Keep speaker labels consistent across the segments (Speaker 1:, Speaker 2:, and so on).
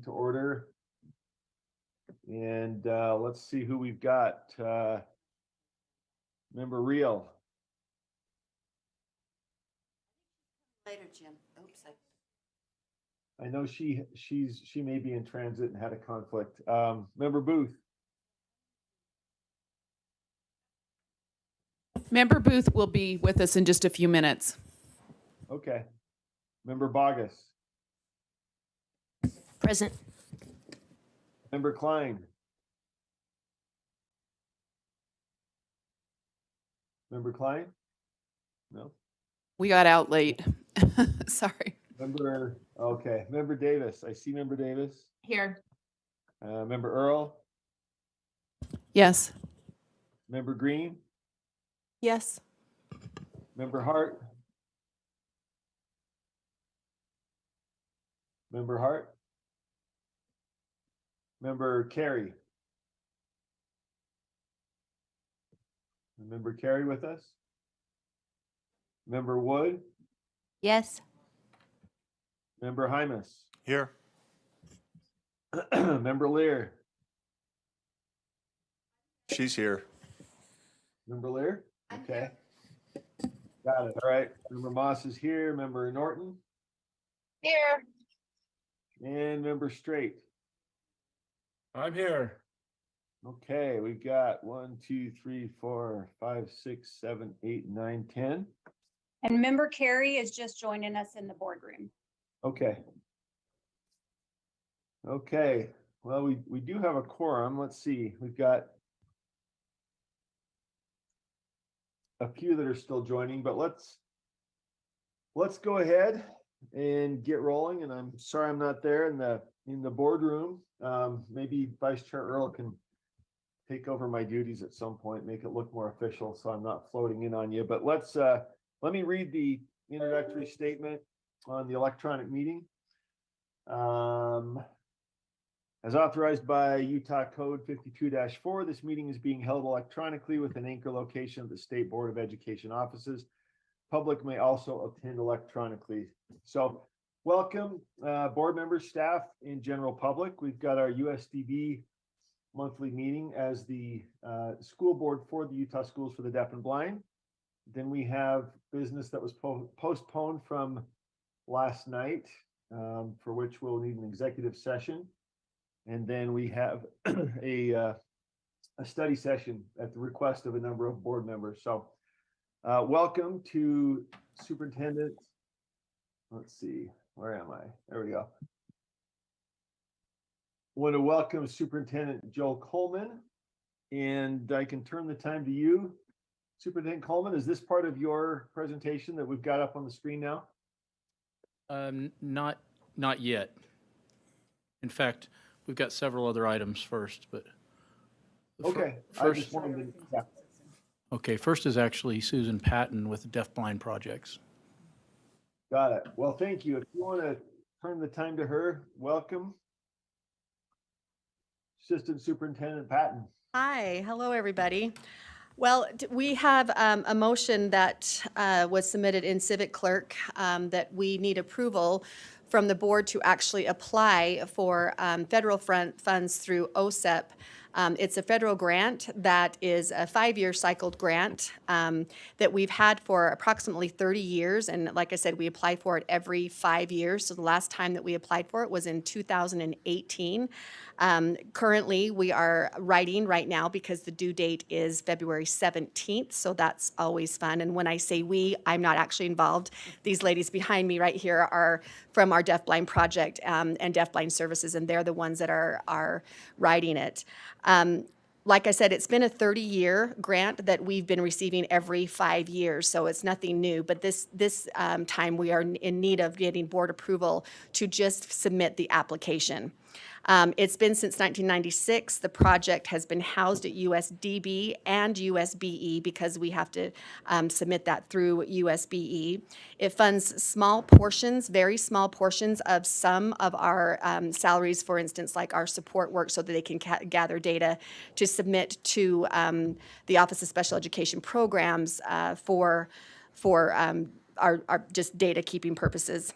Speaker 1: to order. And let's see who we've got. Member Reel.
Speaker 2: Later, Jim. Oops.
Speaker 1: I know she may be in transit and had a conflict. Member Booth.
Speaker 3: Member Booth will be with us in just a few minutes.
Speaker 1: Okay. Member Bogus.
Speaker 2: Present.
Speaker 1: Member Klein. Member Klein? No.
Speaker 3: We got out late. Sorry.
Speaker 1: Okay. Member Davis. I see Member Davis.
Speaker 3: Here.
Speaker 1: Member Earl.
Speaker 3: Yes.
Speaker 1: Member Green.
Speaker 3: Yes.
Speaker 1: Member Hart. Member Hart. Member Carey. Member Carey with us. Member Wood.
Speaker 2: Yes.
Speaker 1: Member Hymas.
Speaker 4: Here.
Speaker 1: Member Lear.
Speaker 4: She's here.
Speaker 1: Member Lear? Okay. Got it. All right. Member Moss is here. Member Norton.
Speaker 5: Here.
Speaker 1: And Member Straight.
Speaker 4: I'm here.
Speaker 1: Okay, we've got 1, 2, 3, 4, 5, 6, 7, 8, 9, 10.
Speaker 5: And Member Carey is just joining us in the boardroom.
Speaker 1: Okay. Okay, well, we do have a quorum. Let's see, we've got a few that are still joining, but let's go ahead and get rolling. And I'm sorry I'm not there in the boardroom. Maybe Vice Chair Earl can take over my duties at some point, make it look more official so I'm not floating in on you. But let me read the introductory statement on the electronic meeting. As authorized by Utah Code 52-4, this meeting is being held electronically with an anchor location of the State Board of Education offices. Public may also attend electronically. So welcome, board members, staff, and general public. We've got our USDB monthly meeting as the school board for the Utah Schools for the Deaf and Blind. Then we have business that was postponed from last night, for which we'll need an executive session. And then we have a study session at the request of a number of board members. So welcome to Superintendent. Let's see, where am I? There we go. I want to welcome Superintendent Joel Coleman, and I can turn the time to you. Superintendent Coleman, is this part of your presentation that we've got up on the screen now?
Speaker 6: Not yet. In fact, we've got several other items first, but.
Speaker 1: Okay.
Speaker 6: First, okay, first is actually Susan Patton with the Deaf Blind Projects.
Speaker 1: Got it. Well, thank you. If you want to turn the time to her, welcome. Assistant Superintendent Patton.
Speaker 2: Hi, hello, everybody. Well, we have a motion that was submitted in Civic Clerk that we need approval from the board to actually apply for federal funds through OSEP. It's a federal grant that is a 5-year cycled grant that we've had for approximately 30 years. And like I said, we apply for it every 5 years. So the last time that we applied for it was in 2018. Currently, we are writing right now because the due date is February 17th. So that's always fun. And when I say we, I'm not actually involved. These ladies behind me right here are from our Deafblind Project and Deafblind Services, and they're the ones that are writing it. Like I said, it's been a 30-year grant that we've been receiving every 5 years, so it's nothing new. But this time we are in need of getting board approval to just submit the application. It's been since 1996. The project has been housed at USDB and USBE because we have to submit that through USBE. It funds small portions, very small portions of some of our salaries, for instance, like our support work, so that they can gather data to submit to the Office of Special Education Programs for our just data keeping purposes.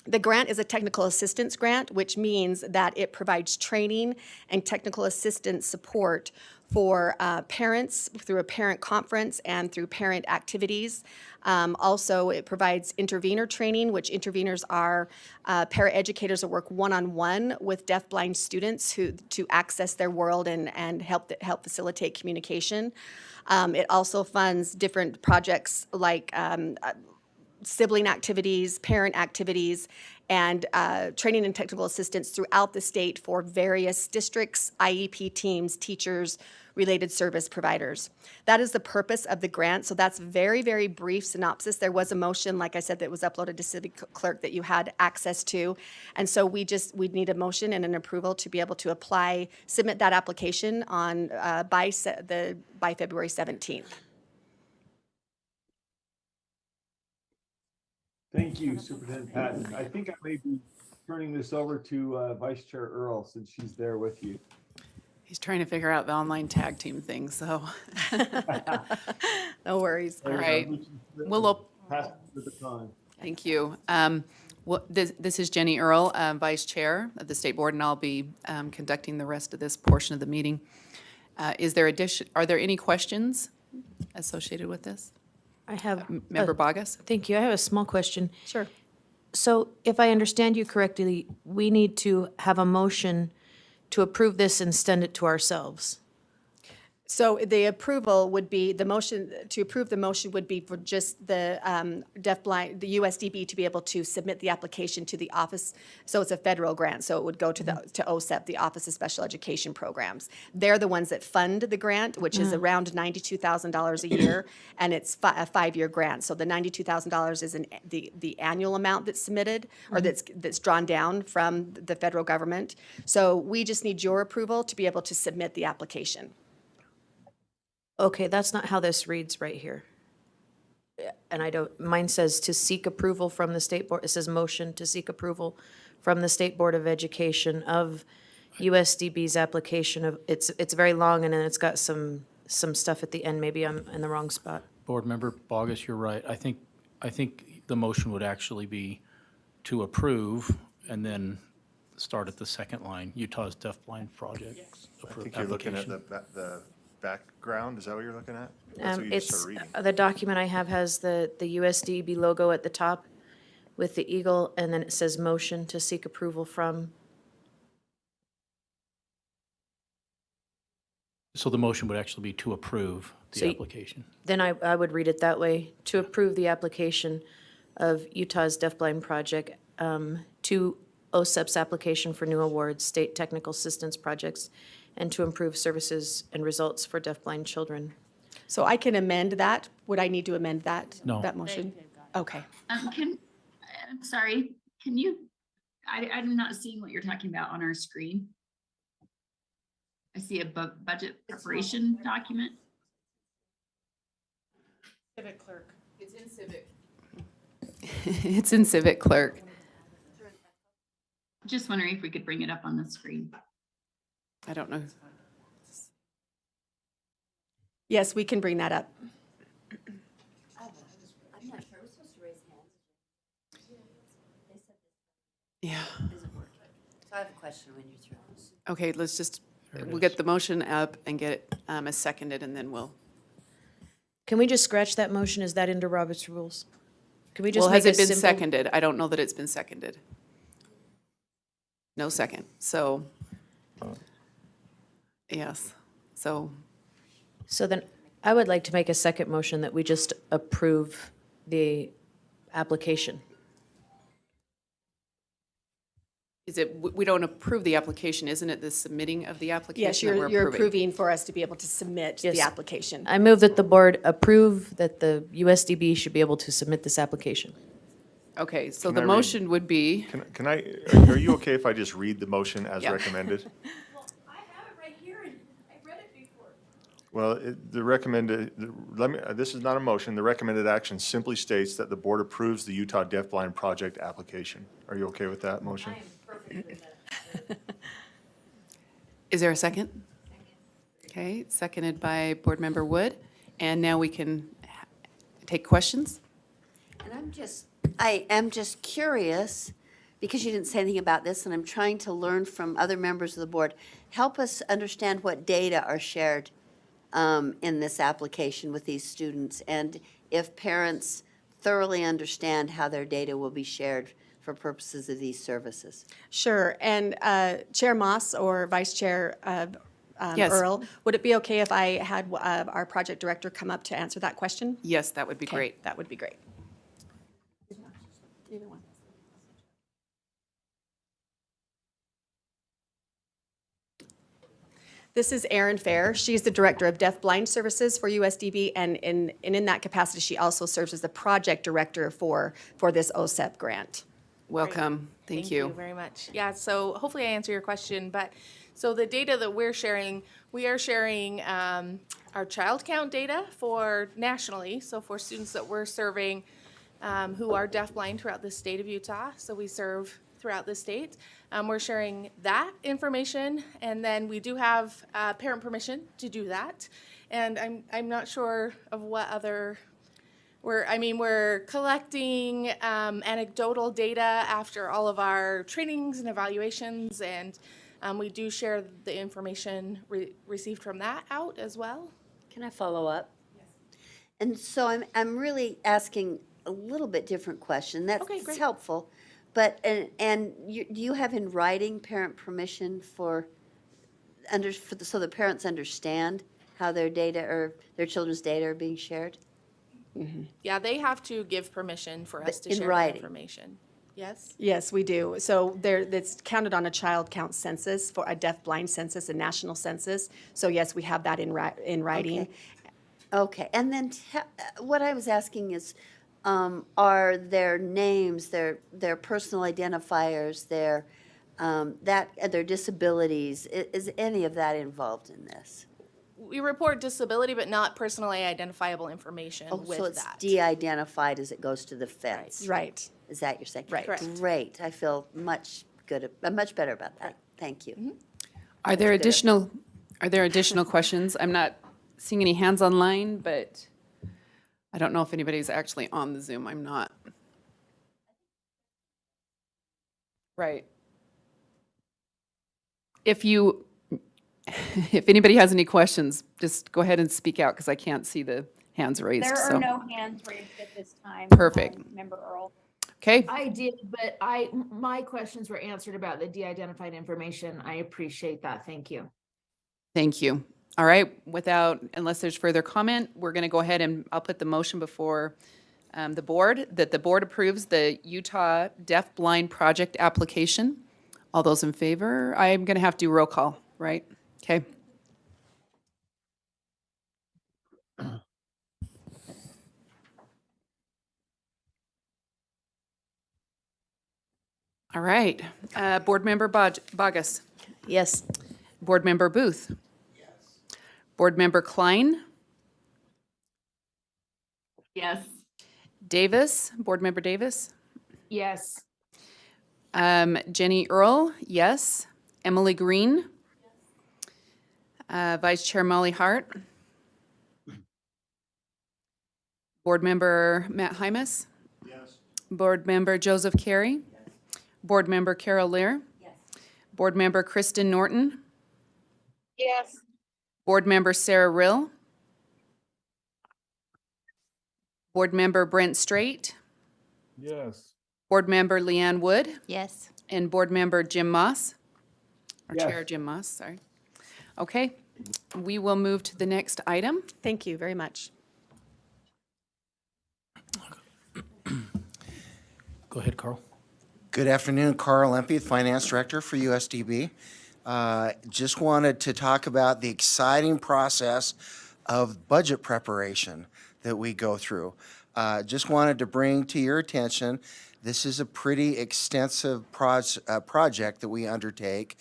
Speaker 2: The grant is a technical assistance grant, which means that it provides training and technical assistance support for parents through a parent conference and through parent activities. Also, it provides intervener training, which interveners are paraeducators that work one-on-one with deafblind students to access their world and help facilitate communication. It also funds different projects like sibling activities, parent activities, and training and technical assistance throughout the state for various districts, IEP teams, teachers, related service providers. That is the purpose of the grant. So that's very, very brief synopsis. There was a motion, like I said, that was uploaded to Civic Clerk that you had access to. And so we need a motion and an approval to be able to apply, submit that application on by February 17th.
Speaker 1: Thank you, Superintendent Patton. I think I may be turning this over to Vice Chair Earl since she's there with you.
Speaker 3: He's trying to figure out the online tag team thing, so.
Speaker 2: No worries.
Speaker 3: All right. We'll
Speaker 1: Pass the baton.
Speaker 3: Thank you. This is Jenny Earl, Vice Chair of the State Board, and I'll be conducting the rest of this portion of the meeting. Are there any questions associated with this?
Speaker 7: I have,
Speaker 3: Member Bogus?
Speaker 7: thank you. I have a small question.
Speaker 2: Sure.
Speaker 7: So if I understand you correctly, we need to have a motion to approve this and send it to ourselves.
Speaker 2: So the approval would be, the motion, to approve the motion would be for just the deafblind, the USDB to be able to submit the application to the office. So it's a federal grant, so it would go to to OSEP, the Office of Special Education Programs. They're the ones that fund the grant, which is around $92,000 a year, and it's a 5-year grant. So the $92,000 is the annual amount that's submitted, or that's drawn down from the federal government. So we just need your approval to be able to submit the application.
Speaker 7: Okay, that's not how this reads right here. And I don't, mine says to seek approval from the State Board, it says motion to seek approval from the State Board of Education of USDB's application of, it's very long and then it's got some stuff at the end. Maybe I'm in the wrong spot.
Speaker 6: Board Member Bogus, you're right. I think the motion would actually be to approve and then start at the second line, Utah's Deafblind Project.
Speaker 4: I think you're looking at the background. Is that what you're looking at? That's what you just
Speaker 7: It's,
Speaker 4: started reading.
Speaker 7: the document I have has the USDB logo at the top with the eagle, and then it says motion to seek approval from.
Speaker 6: So the motion would actually be to approve
Speaker 7: So
Speaker 6: the
Speaker 7: y-
Speaker 6: application.
Speaker 7: Then I would read it that way, to approve the application of Utah's Deafblind Project to OSEP's application for new awards, state technical assistance projects, and to improve services and results for deafblind children.
Speaker 2: So I can amend that. Would I need to amend that?
Speaker 6: No.
Speaker 2: That motion? Okay.
Speaker 8: I'm sorry, can you, I'm not seeing what you're talking about on our screen. I see a budget preparation document.
Speaker 3: Civic Clerk. It's in Civic. It's in Civic Clerk.
Speaker 8: Just wondering if we could bring it up on the screen.
Speaker 3: I don't know.
Speaker 2: Yes, we can bring that up.
Speaker 3: Yeah.
Speaker 9: So I have a question when you're through.
Speaker 3: Okay, let's just,
Speaker 6: There it
Speaker 3: we'll
Speaker 6: is.
Speaker 3: get the motion up and get it as seconded, and then we'll.
Speaker 7: Can we just scratch that motion? Is that into Robert's rules? Can we just
Speaker 3: Well,
Speaker 7: make
Speaker 3: has
Speaker 7: a
Speaker 3: it been
Speaker 7: simple?
Speaker 3: seconded? I don't know that it's been seconded. No second, so. Yes, so,
Speaker 7: So then I would like to make a second motion that we just approve the application.
Speaker 3: is it, we don't approve the application, isn't it the submitting of the application?
Speaker 2: Yes,
Speaker 3: that we're
Speaker 2: you're
Speaker 3: approving?
Speaker 2: approving for us to be able to submit the
Speaker 7: Yes.
Speaker 2: application.
Speaker 7: I move that the board approve that the USDB should be able to submit this application.
Speaker 3: Okay, so
Speaker 4: Can
Speaker 3: the
Speaker 4: I read-
Speaker 3: motion would be,
Speaker 4: Can I, are you okay if I just read the motion as
Speaker 3: Yeah.
Speaker 4: recommended?
Speaker 7: I have it right here and I read it before.
Speaker 4: Well, the recommended, this is not a motion. The recommended action simply states that the board approves the Utah Deafblind Project application. Are you okay with that motion?
Speaker 3: is there a second? Okay, seconded by Board Member Wood, and now we can take questions?
Speaker 9: And I am just curious, because you didn't say anything about this, and I'm trying to learn from other members of the board, help us understand what data are shared in this application with these students, and if parents thoroughly understand how their data will be shared for purposes of these services.
Speaker 2: Sure, and Chair Moss or Vice Chair
Speaker 3: Yes.
Speaker 2: Earl, would it be okay if I had our project director come up to answer that question?
Speaker 3: Yes, that would be
Speaker 2: Okay,
Speaker 3: great.
Speaker 2: that would be great. This is Erin Fair. She's the Director of Deaf-Blind Services for USDB, and in that capacity, she also serves as the Project Director for this OSEP grant.
Speaker 3: Welcome. Thank you.
Speaker 10: Very much. Yeah, so hopefully I answer your question, but, so the data that we're sharing, we are sharing our child count data for nationally, so for students that we're serving who are deafblind throughout the state of Utah, so we serve throughout the state. We're sharing that information, and then we do have parent permission to do that. And I'm not sure of what other, we're collecting anecdotal data after all of our trainings and evaluations, and we do share the information received from that out as well.
Speaker 9: Can I follow up? Yes. And so I'm really asking a little bit different question. That's
Speaker 10: Okay, great.
Speaker 9: helpful. But, do you have in writing parent permission so the parents understand how their data or their children's data are being shared?
Speaker 10: Yeah, they have to give permission for us
Speaker 9: But
Speaker 10: to
Speaker 9: in
Speaker 10: share
Speaker 9: writing.
Speaker 10: that information. Yes?
Speaker 2: Yes, we do. So it's counted on a child count census, for a deaf-blind census, a national census. So yes, we have that in writing.
Speaker 9: Okay, and then what I was asking is, are their names, their personal identifiers, their disabilities, is any of that involved in this?
Speaker 10: We report disability, but not personally identifiable information
Speaker 9: Oh,
Speaker 10: with
Speaker 9: so it's
Speaker 10: that.
Speaker 9: de-identified as it goes to the fence?
Speaker 2: Right.
Speaker 9: Is that your second?
Speaker 2: Right.
Speaker 10: Correct.
Speaker 9: Great, I feel much better about that. Thank you.
Speaker 3: Are there
Speaker 9: That's good.
Speaker 3: additional questions? I'm not seeing any hands online, but I don't know if anybody's actually on the Zoom. I'm not. Right. If anybody has any questions, just go ahead and speak out because I can't see the hands raised.
Speaker 5: There
Speaker 3: So
Speaker 5: are no hands raised at this time.
Speaker 3: Perfect.
Speaker 5: Member Earl.
Speaker 3: Okay,
Speaker 11: I did, but my questions were answered about the de-identified information. I appreciate that. Thank you.
Speaker 3: thank you. All right, unless there's further comment, we're going to go ahead and I'll put the motion before the board, that the board approves the Utah Deaf-Blind Project application. All those in favor? I'm going to have to do roll call, right? Okay. All right, Board Member Bogus.
Speaker 7: Yes.
Speaker 3: Board Member Booth. Yes. Board Member Klein.
Speaker 8: Yes.
Speaker 3: Davis, Board Member Davis.
Speaker 11: Yes.
Speaker 3: Jenny Earl, yes. Emily Green. Vice Chair Molly Hart. Board Member Matt Hymas.
Speaker 4: Yes.
Speaker 3: Board Member Joseph Carey. Board Member Carol Lear.
Speaker 9: Yes.
Speaker 3: Board Member Kristen Norton.
Speaker 11: Yes.
Speaker 3: Board Member Sarah Rill. Board Member Brent Straight.
Speaker 4: Yes.
Speaker 3: Board Member Leanne Wood.
Speaker 9: Yes.
Speaker 3: And Board Member Jim Moss. Or
Speaker 1: Yes.
Speaker 3: Chair Jim Moss, sorry. Okay, we will move to the next item.
Speaker 2: Thank you very much.
Speaker 6: Go ahead, Carl.
Speaker 12: Good afternoon, Carl Empey, Finance Director for USDB. Just wanted to talk about the exciting process of budget preparation that we go through. Just wanted to bring to your attention, this is a pretty extensive project that we undertake.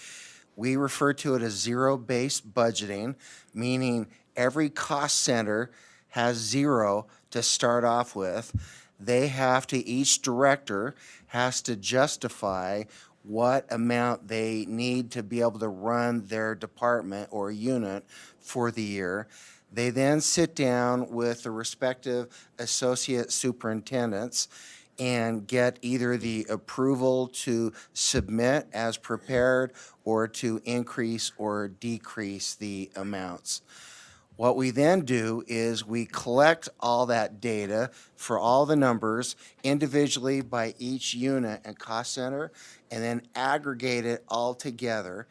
Speaker 12: We refer to it as zero-based budgeting, meaning every cost center has zero to start off with. Each director has to justify what amount they need to be able to run their department or unit for the year. They then sit down with the respective associate superintendents and get either the approval to submit as prepared or to increase or decrease the amounts. What we then do is we collect all that data for all the numbers individually by each unit and cost center, and then aggregate it all together.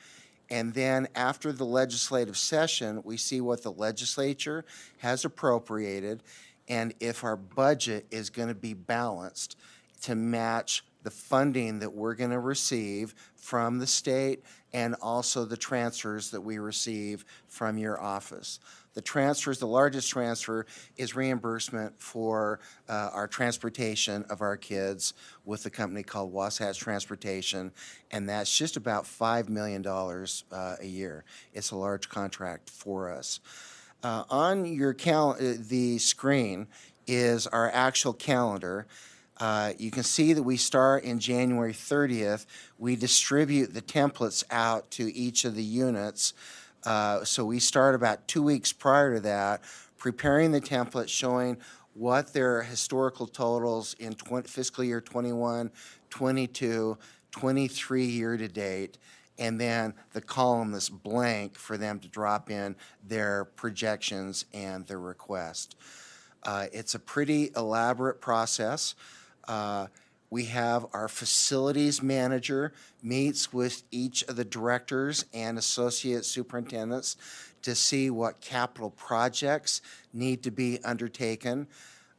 Speaker 12: And then after the legislative session, we see what the legislature has appropriated and if our budget is going to be balanced to match the funding that we're going to receive from the state and also the transfers that we receive from your office. The transfers, the largest transfer is reimbursement for our transportation of our kids with a company called Wasatch Transportation, and that's just about $5 million a year. It's a large contract for us. On your the screen is our actual calendar. You can see that we start in January 30th. We distribute the templates out to each of the units. So we start about 2 weeks prior to that, preparing the template showing what their historical totals in fiscal year 21, 22, 23 year to date, and then the column that's blank for them to drop in their projections and their request. It's a pretty elaborate process. We have our facilities manager meets with each of the directors and associate superintendents to see what capital projects need to be undertaken.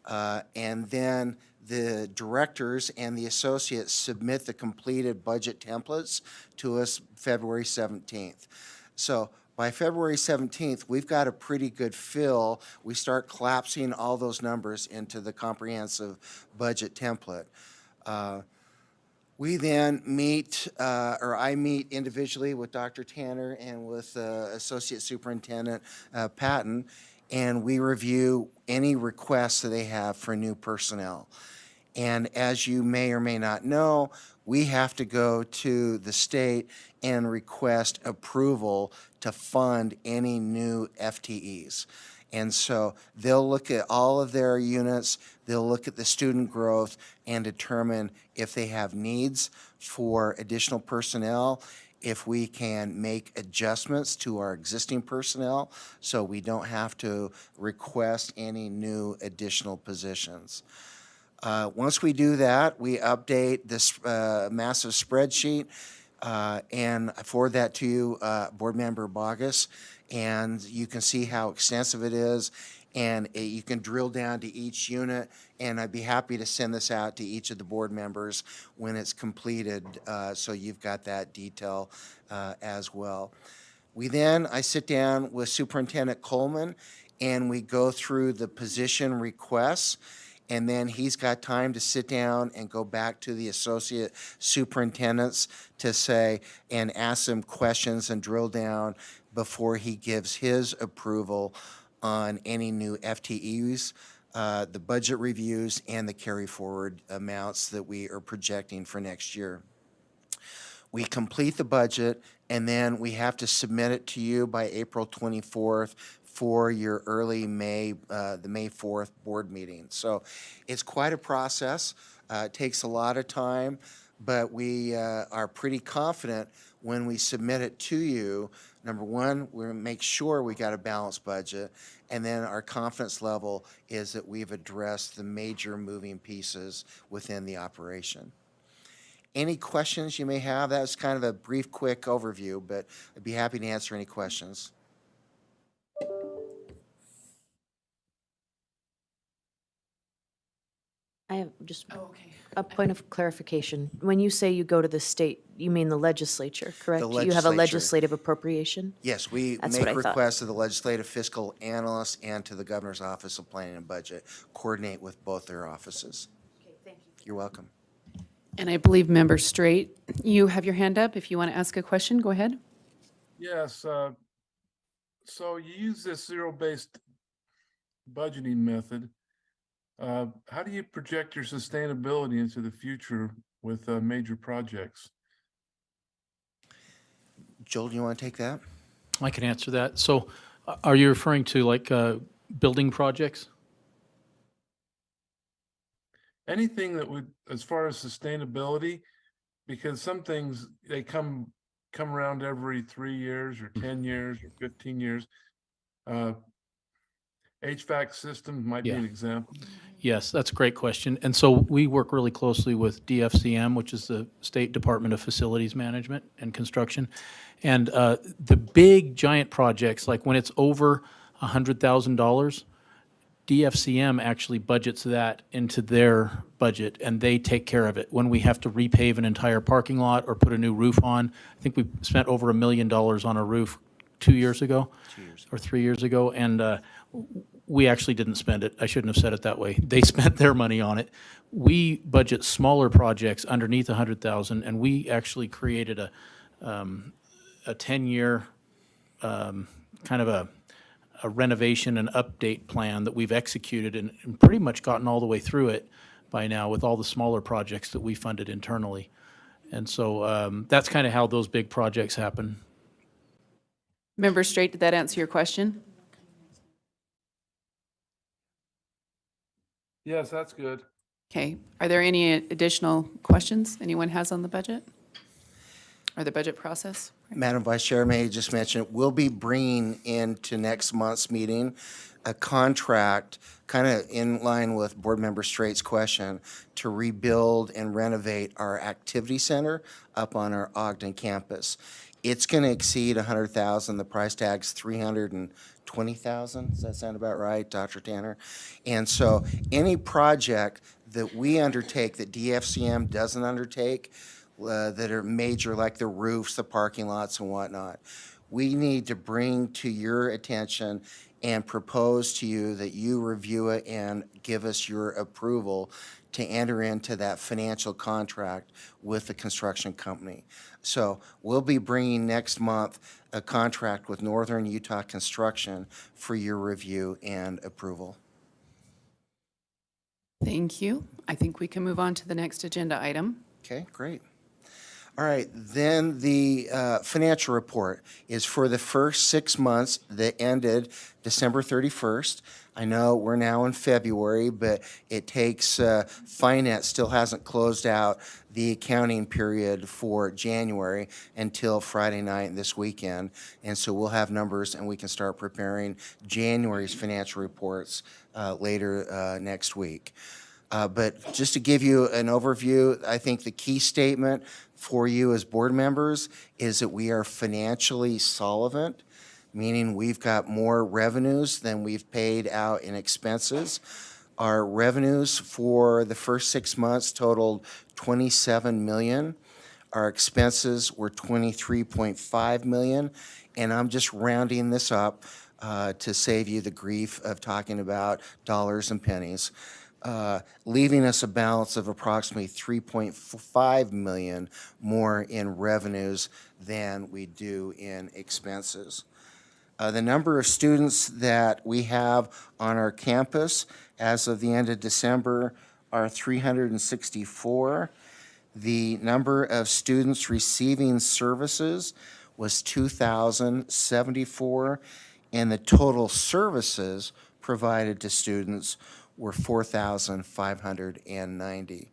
Speaker 12: And then the directors and the associates submit the completed budget templates to us February 17th. So by February 17th, we've got a pretty good feel. We start collapsing all those numbers into the comprehensive budget template. We then meet, or I meet individually with Dr. Tanner and with Associate Superintendent Patton, and we review any requests that they have for new personnel. And as you may or may not know, we have to go to the state and request approval to fund any new FTEs. And so they'll look at all of their units, they'll look at the student growth and determine if they have needs for additional personnel, if we can make adjustments to our existing personnel so we don't have to request any new additional positions. Once we do that, we update this massive spreadsheet and I forward that to you, Board Member Bogus, and you can see how extensive it is, and you can drill down to each unit, and I'd be happy to send this out to each of the board members when it's completed, so you've got that detail as well. I sit down with Superintendent Coleman, and we go through the position requests, and then he's got time to sit down and go back to the associate superintendents to say, and ask them questions and drill down before he gives his approval on any new FTEs, the budget reviews, and the carry forward amounts that we are projecting for next year. We complete the budget, and then we have to submit it to you by April 24th for your early May, the May 4th board meeting. So it's quite a process. It takes a lot of time, but we are pretty confident when we submit it to you. Number one, we're going to make sure we got a balanced budget, and then our confidence level is that we've addressed the major moving pieces within the operation. Any questions you may have? That's kind of a brief, quick overview, but I'd be happy to answer any questions.
Speaker 7: I have just
Speaker 3: okay.
Speaker 7: a point of clarification. When you say you go to the state, you mean the legislature, correct?
Speaker 12: The
Speaker 7: You have a
Speaker 12: legislature.
Speaker 7: legislative appropriation?
Speaker 12: Yes, we
Speaker 7: That's what
Speaker 12: make
Speaker 7: I thought.
Speaker 12: requests to the legislative fiscal analyst and to the governor's office of planning and budget, coordinate with both their offices.
Speaker 7: Okay, thank you.
Speaker 12: You're welcome.
Speaker 3: And I believe Member Straight, you have your hand up. If you want to ask a question, go ahead.
Speaker 13: Yes, so you use this zero-based budgeting method. How do you project your sustainability into the future with major projects?
Speaker 12: Joel, do you want to take that?
Speaker 6: I can answer that. So are you referring to like building projects?
Speaker 13: anything that would, as far as sustainability, because some things, they come around every 3 years or 10 years or 15 years. HVAC systems might be
Speaker 6: Yeah.
Speaker 13: an example.
Speaker 6: Yes, that's a great question. And so we work really closely with DFCM, which is the State Department of Facilities Management and Construction. And the big giant projects, like when it's over $100,000, DFCM actually budgets that into their budget, and they take care of it. When we have to repave an entire parking lot or put a new roof on, I think we spent over $1 million on a roof 2 years ago. 2 years. Or 3 years ago, and we actually didn't spend it. I shouldn't have said it that way. They spent their money on it. We budget smaller projects underneath 100,000, and we actually created a 10-year kind of a renovation and update plan that we've executed and pretty much gotten all the way through it by now with all the smaller projects that we funded internally. And so that's kind of how those big projects happen.
Speaker 3: Member Straight, did that answer your question?
Speaker 13: Yes, that's good.
Speaker 3: Okay. Are there any additional questions anyone has on the budget or the budget process?
Speaker 12: Madam Vice Chair, may I just mention, we'll be bringing into next month's meeting a contract, kind of in line with Board Member Straight's question, to rebuild and renovate our activity center up on our Ogden campus. It's going to exceed $100,000. The price tag's $320,000. Does that sound about right, Dr. Tanner? And so any project that we undertake that DFCM doesn't undertake, that are major, like the roofs, the parking lots and whatnot, we need to bring to your attention and propose to you that you review it and give us your approval to enter into that financial contract with the construction company. So we'll be bringing next month a contract with Northern Utah Construction for your review and approval.
Speaker 3: Thank you. I think we can move on to the next agenda item.
Speaker 12: Okay, great. All right, then the financial report is for the first 6 months that ended December 31st. I know we're now in February, but it takes, finance still hasn't closed out the accounting period for January until Friday night this weekend. And so we'll have numbers and we can start preparing January's financial reports later next week. But just to give you an overview, I think the key statement for you as board members is that we are financially solvent, meaning we've got more revenues than we've paid out in expenses. Our revenues for the first 6 months totaled $27 million. Our expenses were $23.5 million, and I'm just rounding this up to save you the grief of talking about dollars and pennies. Leaving us a balance of approximately $3.5 million more in revenues than we do in expenses. The number of students that we have on our campus as of the end of December are 364. The number of students receiving services was 2,074, and the total services provided to students were 4,590.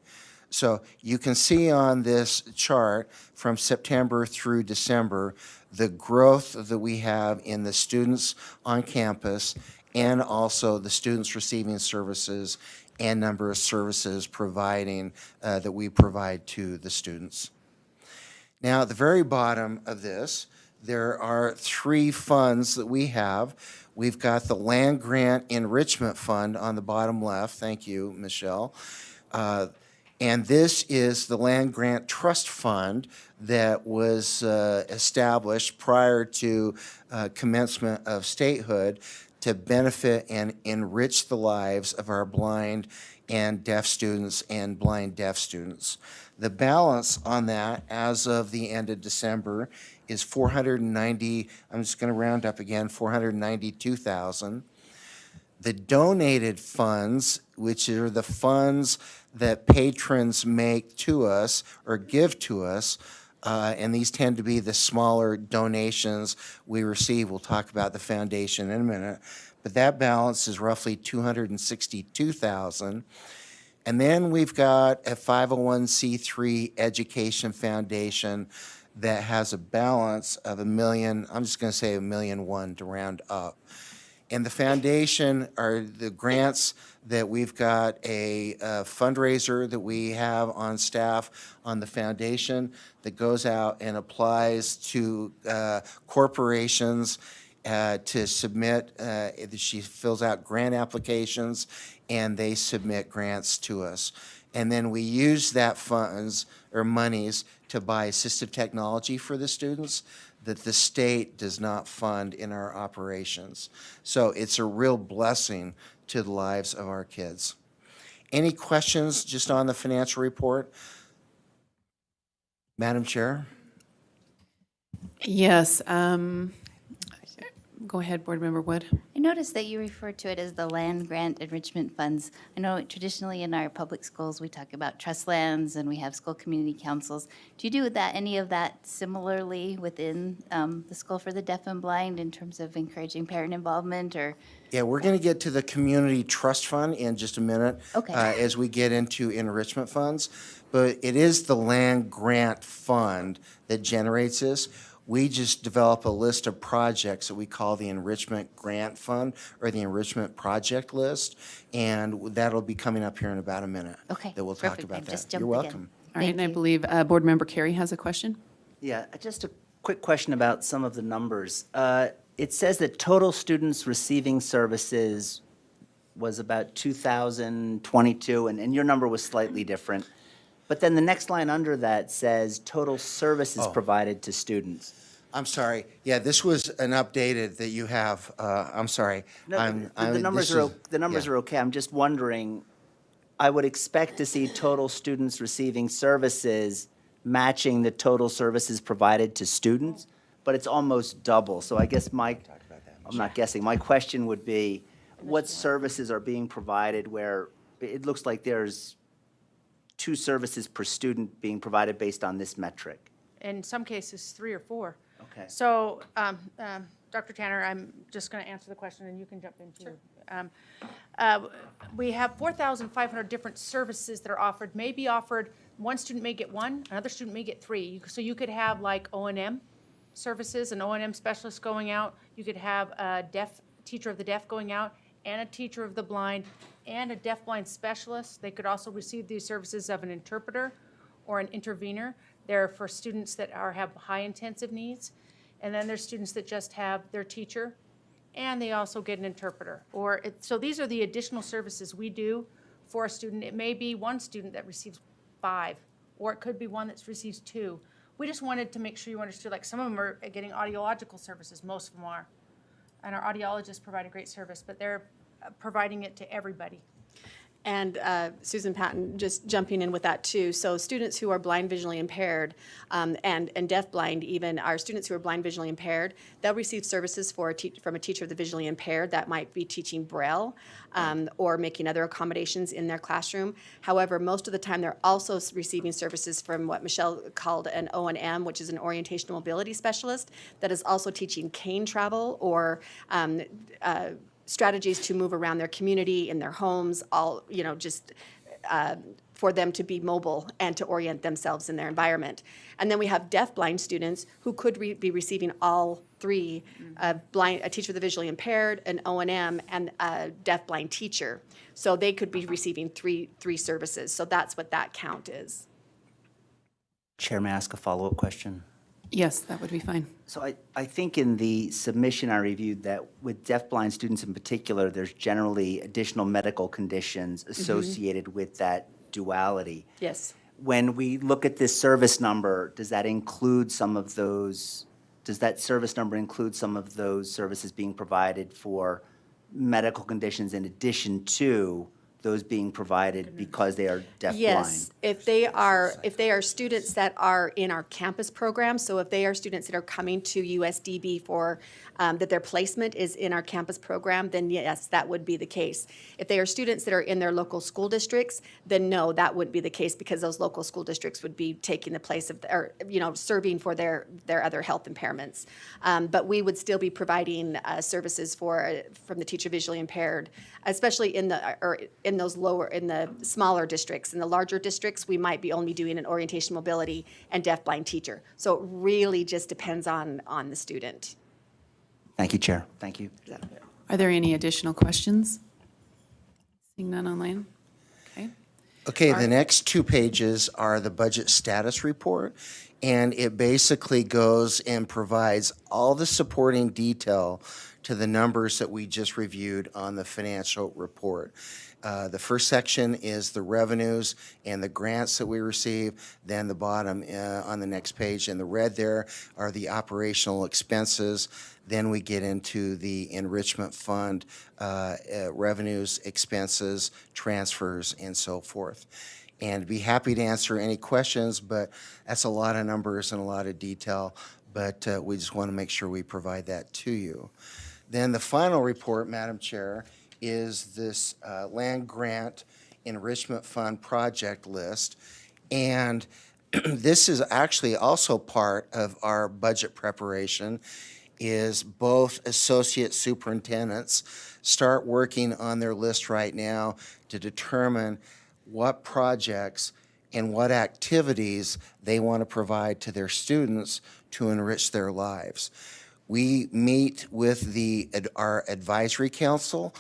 Speaker 12: So you can see on this chart from September through December the growth that we have in the students on campus and also the students receiving services and number of services providing that we provide to the students. Now, at the very bottom of this, there are 3 funds that we have. We've got the Land Grant Enrichment Fund on the bottom left. Thank you, Michelle. And this is the Land Grant Trust Fund that was established prior to commencement of statehood to benefit and enrich the lives of our blind and deaf students and blind deaf students. The balance on that as of the end of December is 490, I'm just going to round up again, 492,000. The donated funds, which are the funds that patrons make to us or give to us, and these tend to be the smaller donations we receive. We'll talk about the foundation in a minute. But that balance is roughly 262,000. And then we've got a 501c3 education foundation that has a balance of $1 million, I'm just going to say $1.1 million to round up. And the foundation are the grants that we've got a fundraiser that we have on staff on the foundation that goes out and applies to corporations to submit, she fills out grant applications and they submit grants to us. And then we use that funds or monies to buy assistive technology for the students that the state does not fund in our operations. So it's a real blessing to the lives of our kids. Any questions just on the financial report? Madam Chair?
Speaker 3: Yes, go ahead, Board Member Wood.
Speaker 14: I noticed that you refer to it as the land grant enrichment funds. I know traditionally in our public schools, we talk about trust lands and we have school community councils. Do you do that, any of that similarly within the School for the Deaf and Blind in terms of encouraging parent involvement or?
Speaker 12: Yeah, we're going to get to the community trust fund in just a minute.
Speaker 14: Okay.
Speaker 12: As we get into enrichment funds. But it is the land grant fund that generates this. We just develop a list of projects that we call the enrichment grant fund or the enrichment project list. And that'll be coming up here in about a minute.
Speaker 14: Okay,
Speaker 12: That we'll talk
Speaker 14: perfect.
Speaker 12: about
Speaker 14: I just
Speaker 12: that. You're
Speaker 14: jumped the gun.
Speaker 12: welcome.
Speaker 3: All right,
Speaker 14: Thank
Speaker 3: and I
Speaker 14: you.
Speaker 3: believe Board Member Carey has a question.
Speaker 15: Yeah, just a quick question about some of the numbers. It says that total students receiving services was about 2,022, and your number was slightly different. But then the next line under that says total services provided to students.
Speaker 12: I'm sorry. Yeah, this was an updated that you have. I'm sorry.
Speaker 15: No,
Speaker 12: I'm-
Speaker 15: the
Speaker 12: I'm-
Speaker 15: numbers
Speaker 12: this
Speaker 15: are,
Speaker 12: is-
Speaker 15: the numbers
Speaker 12: yeah.
Speaker 15: are okay. I'm just wondering, I would expect to see total students receiving services matching the total services provided to students, but it's almost double. So I guess I'm not guessing, my question would be, what services are being provided where it looks like there's 2 services per student being provided based on this metric?
Speaker 16: In some cases, 3 or 4.
Speaker 15: Okay.
Speaker 16: So, Dr. Tanner, I'm just going to answer the question and you can jump in too. We have 4,500 different services that are offered, may be offered, one student may get 1, another student may get 3. So you could have like O&M services, an O&M specialist going out, you could have a teacher of the deaf going out, and a teacher of the blind, and a deaf-blind specialist. They could also receive these services of an interpreter or an intervener. They're for students that have high intensive needs. And then there's students that just have their teacher, and they also get an interpreter. So these are the additional services we do for a student. It may be one student that receives 5, or it could be one that receives 2. We just wanted to make sure you understood, like some of them are getting audiological services, most of them are. And our audiologists provide a great service, but they're providing it to everybody.
Speaker 2: And Susan Patton, just jumping in with that too. So students who are blind visually impaired and deaf-blind even, our students who are blind visually impaired, they'll receive services from a teacher of the visually impaired that might be teaching Braille or making other accommodations in their classroom. However, most of the time they're also receiving services from what Michelle called an O&M, which is an orientational mobility specialist that is also teaching cane travel or strategies to move around their community, in their homes, just for them to be mobile and to orient themselves in their environment. And then we have deaf-blind students who could be receiving all 3, a teacher of the visually impaired, an O&M, and a deaf-blind teacher. So they could be receiving three services. So that's what that count is.
Speaker 15: Chair, may I ask a follow-up question?
Speaker 3: Yes, that would be fine.
Speaker 15: So I think in the submission I reviewed that with deafblind students in particular, there's generally additional medical conditions associated with that duality.
Speaker 2: Yes.
Speaker 15: When we look at this service number, does that include some of those, does that service number include some of those services being provided for medical conditions in addition to those being provided because they are deafblind?
Speaker 2: Yes, if they are students that are in our campus program, so if they are students that are coming to USDB for, that their placement is in our campus program, then yes, that would be the case. If they are students that are in their local school districts, then no, that wouldn't be the case because those local school districts would be taking the place of, or, serving for their other health impairments. But we would still be providing services from the teacher visually impaired, especially in the those in the smaller districts. In the larger districts, we might be only doing an orientation mobility and deafblind teacher. So it really just depends on the student.
Speaker 15: Thank you, Chair. Thank you.
Speaker 3: Are there any additional questions? Seeing none online? Okay.
Speaker 12: Okay, the next 2 pages are the budget status report, and it basically goes and provides all the supporting detail to the numbers that we just reviewed on the financial report. The first section is the revenues and the grants that we receive. Then the bottom on the next page in the red there are the operational expenses. Then we get into the enrichment fund revenues, expenses, transfers, and so forth. And be happy to answer any questions, but that's a lot of numbers and a lot of detail. But we just want to make sure we provide that to you. Then the final report, Madam Chair, is this land grant enrichment fund project list. And this is actually also part of our budget preparation, is both associate superintendents start working on their list right now to determine what projects and what activities they want to provide to their students to enrich their lives. We meet with our advisory council.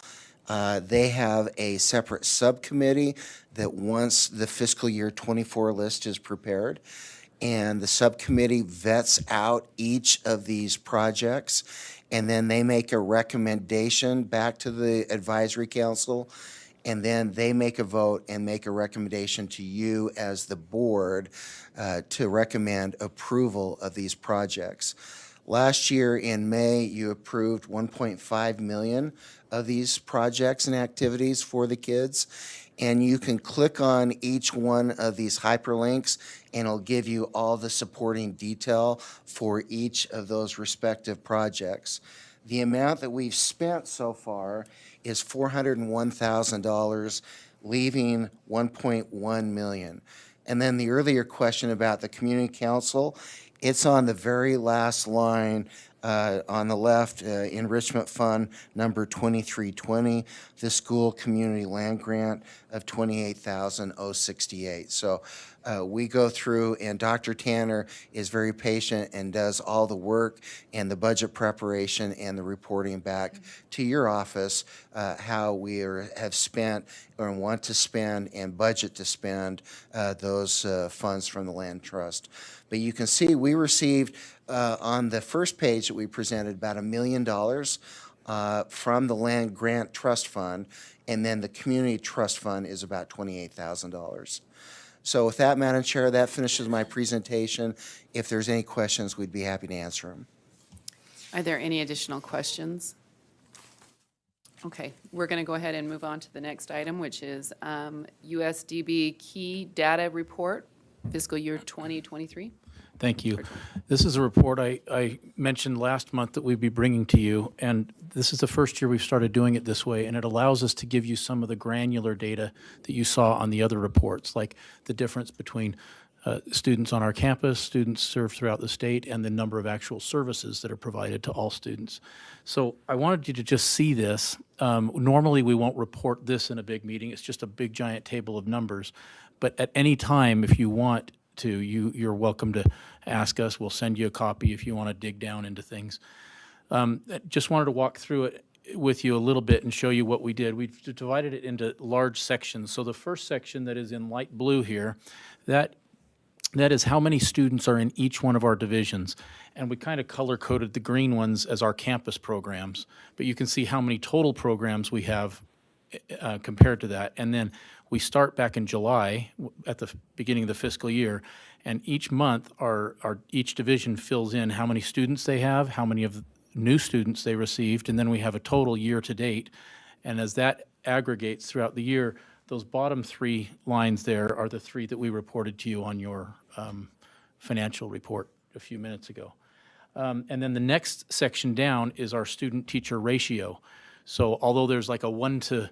Speaker 12: They have a separate subcommittee that once the fiscal year 24 list is prepared, and the subcommittee vets out each of these projects, and then they make a recommendation back to the advisory council, and then they make a vote and make a recommendation to you as the board to recommend approval of these projects. Last year in May, you approved 1.5 million of these projects and activities for the kids. And you can click on each one of these hyperlinks and it'll give you all the supporting detail for each of those respective projects. The amount that we've spent so far is $401,000, leaving 1.1 million. And then the earlier question about the community council, it's on the very last line on the left, enrichment fund number 2320, the school community land grant of $28,068. So we go through, and Dr. Tanner is very patient and does all the work and the budget preparation and the reporting back to your office how we have spent or want to spend and budget to spend those funds from the land trust. But you can see we received on the first page that we presented about $1 million from the land grant trust fund, and then the community trust fund is about $28,000. So with that, Madam Chair, that finishes my presentation. If there's any questions, we'd be happy to answer them.
Speaker 3: Are there any additional questions? Okay, we're going to go ahead and move on to the next item, which is USDB Key Data Report, fiscal year 2023.
Speaker 6: Thank you. This is a report I mentioned last month that we'd be bringing to you, and this is the first year we've started doing it this way, and it allows us to give you some of the granular data that you saw on the other reports, like the difference between students on our campus, students served throughout the state, and the number of actual services that are provided to all students. So I wanted you to just see this. Normally, we won't report this in a big meeting. It's just a big, giant table of numbers. But at any time, if you want to, you're welcome to ask us. We'll send you a copy if you want to dig down into things. Just wanted to walk through it with you a little bit and show you what we did. We've divided it into large sections. So the first section that is in light blue here, that is how many students are in each one of our divisions. And we kind of color-coded the green ones as our campus programs. But you can see how many total programs we have compared to that. And then we start back in July at the beginning of the fiscal year. And each month, each division fills in how many students they have, how many of new students they received, and then we have a total year to date. And as that aggregates throughout the year, those bottom three lines there are the three that we reported to you on your financial report a few minutes ago. And then the next section down is our student-teacher ratio. So although there's like a 1 to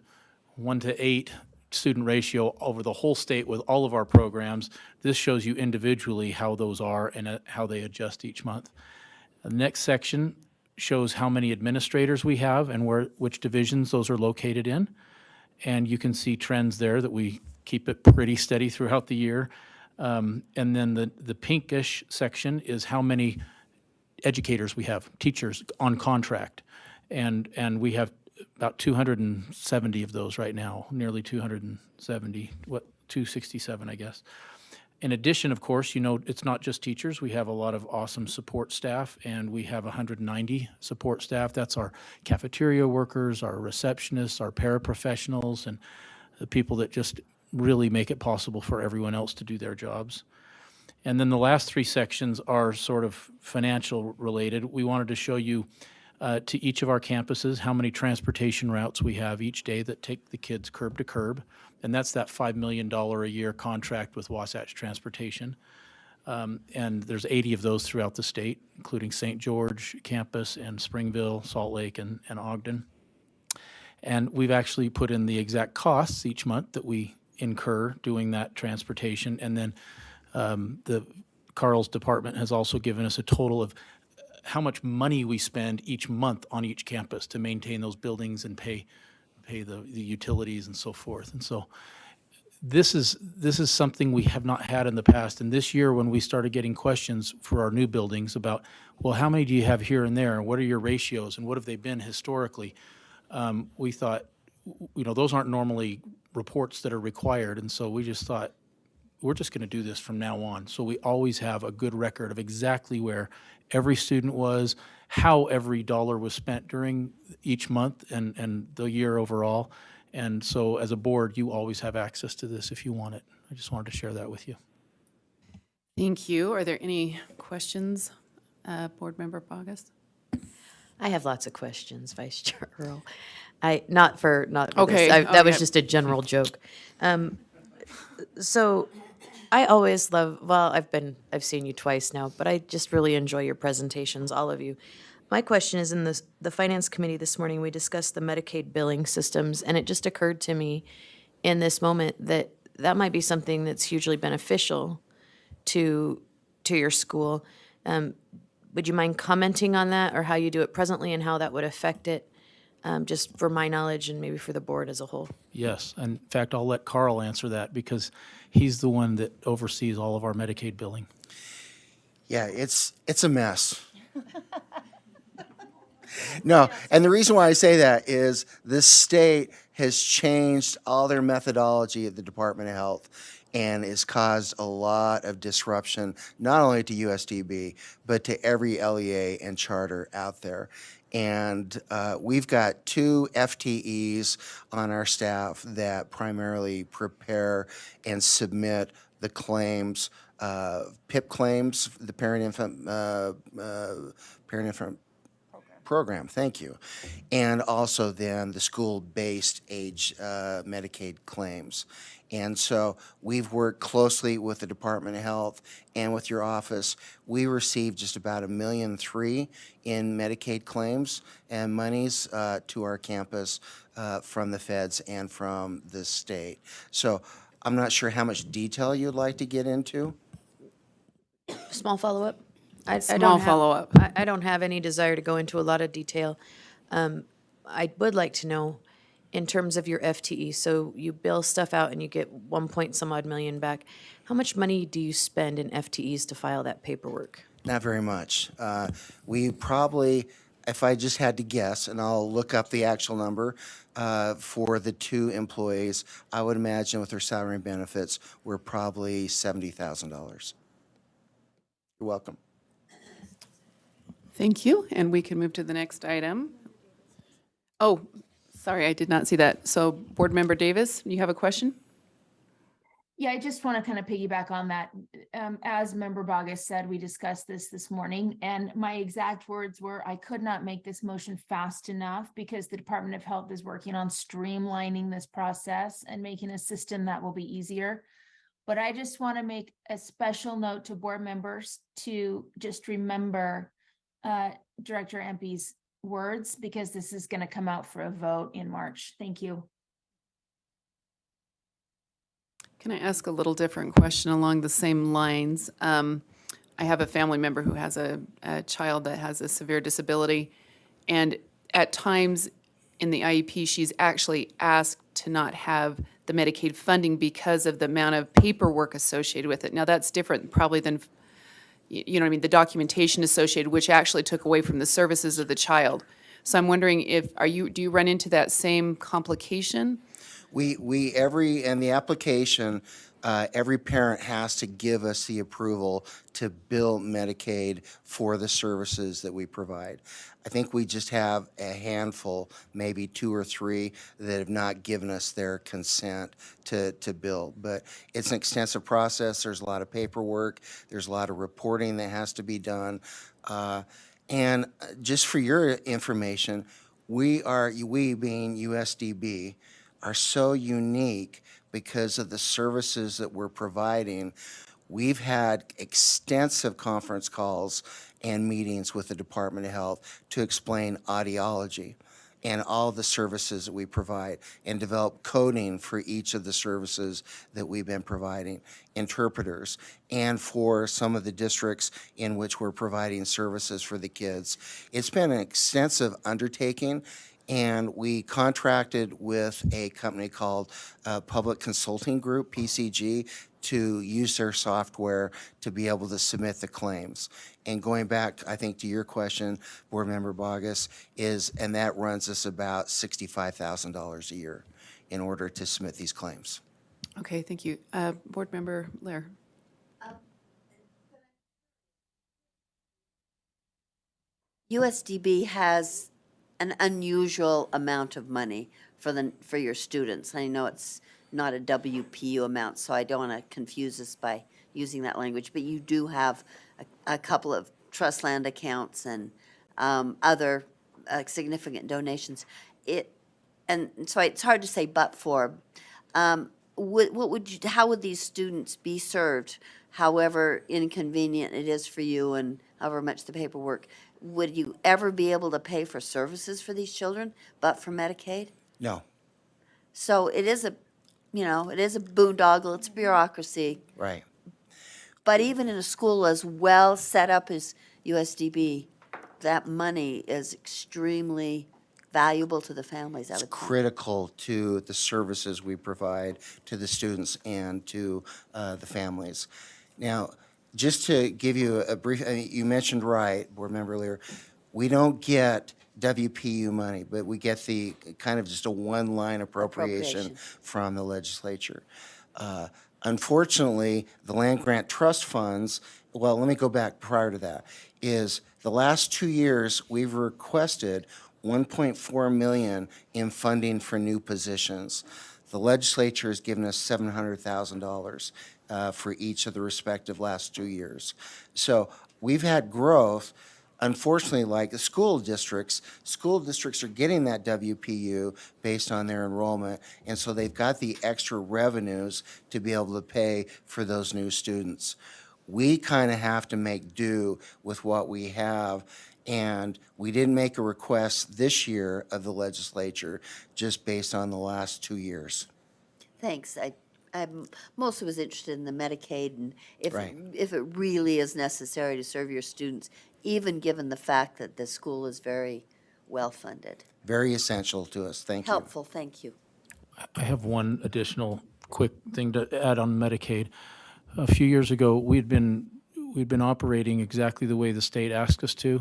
Speaker 6: 8 student ratio over the whole state with all of our programs, this shows you individually how those are and how they adjust each month. The next section shows how many administrators we have and which divisions those are located in. And you can see trends there that we keep it pretty steady throughout the year. And then the pinkish section is how many educators we have, teachers on contract. And we have about 270 of those right now, nearly 270, 267, I guess. In addition, of course, it's not just teachers. We have a lot of awesome support staff, and we have 190 support staff. That's our cafeteria workers, our receptionists, our paraprofessionals, and the people that just really make it possible for everyone else to do their jobs. And then the last three sections are sort of financial related. We wanted to show you to each of our campuses how many transportation routes we have each day that take the kids curb to curb. And that's that $5 million a year contract with Wasatch Transportation. And there's 80 of those throughout the state, including St. George campus and Springville, Salt Lake, and Ogden. And we've actually put in the exact costs each month that we incur doing that transportation. And then Carl's department has also given us a total of how much money we spend each month on each campus to maintain those buildings and pay the utilities and so forth. And so this is something we have not had in the past. And this year, when we started getting questions for our new buildings about, well, how many do you have here and there? And what are your ratios? And what have they been historically? We thought, those aren't normally reports that are required. And so we just thought, we're just going to do this from now on. So we always have a good record of exactly where every student was, how every dollar was spent during each month and the year overall. And so as a board, you always have access to this if you want it. I just wanted to share that with you.
Speaker 3: Thank you. Are there any questions, Board Member Bogus?
Speaker 7: I have lots of questions, Vice Chair Earl. Not for
Speaker 3: Okay,
Speaker 7: this. That was
Speaker 3: okay.
Speaker 7: just a general joke. So I always love, well, I've seen you twice now, but I just really enjoy your presentations, all of you. My question is, in the Finance Committee this morning, we discussed the Medicaid billing systems, and it just occurred to me in this moment that might be something that's hugely beneficial to your school. Would you mind commenting on that, or how you do it presently and how that would affect it, just for my knowledge and maybe for the board as a whole?
Speaker 6: Yes. In fact, I'll let Carl answer that because he's the one that oversees all of our Medicaid billing.
Speaker 12: Yeah, it's a mess. No, and the reason why I say that is the state has changed all their methodology at the Department of Health and has caused a lot of disruption, not only to USDB, but to every LEA and charter out there. And we've got 2 FTEs on our staff that primarily prepare and submit the claims, PIP claims, the parent-infant program, thank you. And also then the school-based age Medicaid claims. And so we've worked closely with the Department of Health and with your office. We received just about $1.3 million in Medicaid claims and monies to our campus from the feds and from the state. So I'm not sure how much detail you'd like to get into.
Speaker 7: Small follow-up?
Speaker 3: Small follow-up.
Speaker 7: I don't have any desire to go into a lot of detail. I would like to know, in terms of your FTE, so you bill stuff out and you get 1 point some odd million back. How much money do you spend in FTEs to file that paperwork?
Speaker 12: Not very much. We probably, if I just had to guess, and I'll look up the actual number, for the 2 employees, I would imagine with their salary and benefits, we're probably $70,000. You're welcome.
Speaker 3: Thank you, and we can move to the next item. Oh, sorry, I did not see that. So Board Member Davis, you have a question?
Speaker 11: Yeah, I just want to kind of piggyback on that. As Member Bogus said, we discussed this morning, and my exact words were, I could not make this motion fast enough because the Department of Health is working on streamlining this process and making a system that will be easier. But I just want to make a special note to board members to just remember Director Empey's words, because this is going to come out for a vote in March. Thank you.
Speaker 3: Can I ask a little different question along the same lines? I have a family member who has a child that has a severe disability, and at times in the IEP, she's actually asked to not have the Medicaid funding because of the amount of paperwork associated with it. Now, that's different probably than, you know what I mean, the documentation associated, which actually took away from the services of the child. So I'm wondering if, do you run into that same complication?
Speaker 12: In the application, every parent has to give us the approval to bill Medicaid for the services that we provide. I think we just have a handful, maybe 2 or 3, that have not given us their consent to bill. But it's an extensive process. There's a lot of paperwork. There's a lot of reporting that has to be done. And just for your information, we being USDB, are so unique because of the services that we're providing. We've had extensive conference calls and meetings with the Department of Health to explain audiology and all the services that we provide, and develop coding for each of the services that we've been providing, interpreters, and for some of the districts in which we're providing services for the kids. It's been an extensive undertaking, and we contracted with a company called Public Consulting Group, PCG, to use their software to be able to submit the claims. And going back, I think, to your question, Board Member Bogus, and that runs us about $65,000 a year in order to submit these claims.
Speaker 3: Okay, thank you. Board Member Lair.
Speaker 9: USDB has an unusual amount of money for your students. I know it's not a WPU amount, so I don't want to confuse us by using that language, but you do have a couple of trust land accounts and other significant donations. And so it's hard to say but for. How would these students be served, however inconvenient it is for you and however much the paperwork? Would you ever be able to pay for services for these children but for Medicaid?
Speaker 12: No.
Speaker 9: So it is a boondoggle, it's bureaucracy.
Speaker 12: Right.
Speaker 9: But even in a school as well set up as USDB, that money is extremely valuable to the families, I would think.
Speaker 12: Critical to the services we provide to the students and to the families. Now, just to give you a brief, you mentioned right, Board Member Lear, we don't get WPU money, but we get the kind of just a one-line appropriation from the legislature. Unfortunately, the land grant trust funds, well, let me go back prior to that, is the last 2 years we've requested $1.4 million in funding for new positions. The legislature has given us $700,000 for each of the respective last 2 years. So we've had growth. Unfortunately, like the school districts are getting that WPU based on their enrollment, and so they've got the extra revenues to be able to pay for those new students. We kind of have to make do with what we have, and we didn't make a request this year of the legislature just based on the last 2 years.
Speaker 9: Thanks. I mostly was interested in the Medicaid and if it really is necessary to serve your students, even given the fact that the school is very well funded.
Speaker 12: Very essential to us. Thank you.
Speaker 9: Helpful, thank you.
Speaker 6: I have one additional quick thing to add on Medicaid. A few years ago, we'd been operating exactly the way the state asked us to,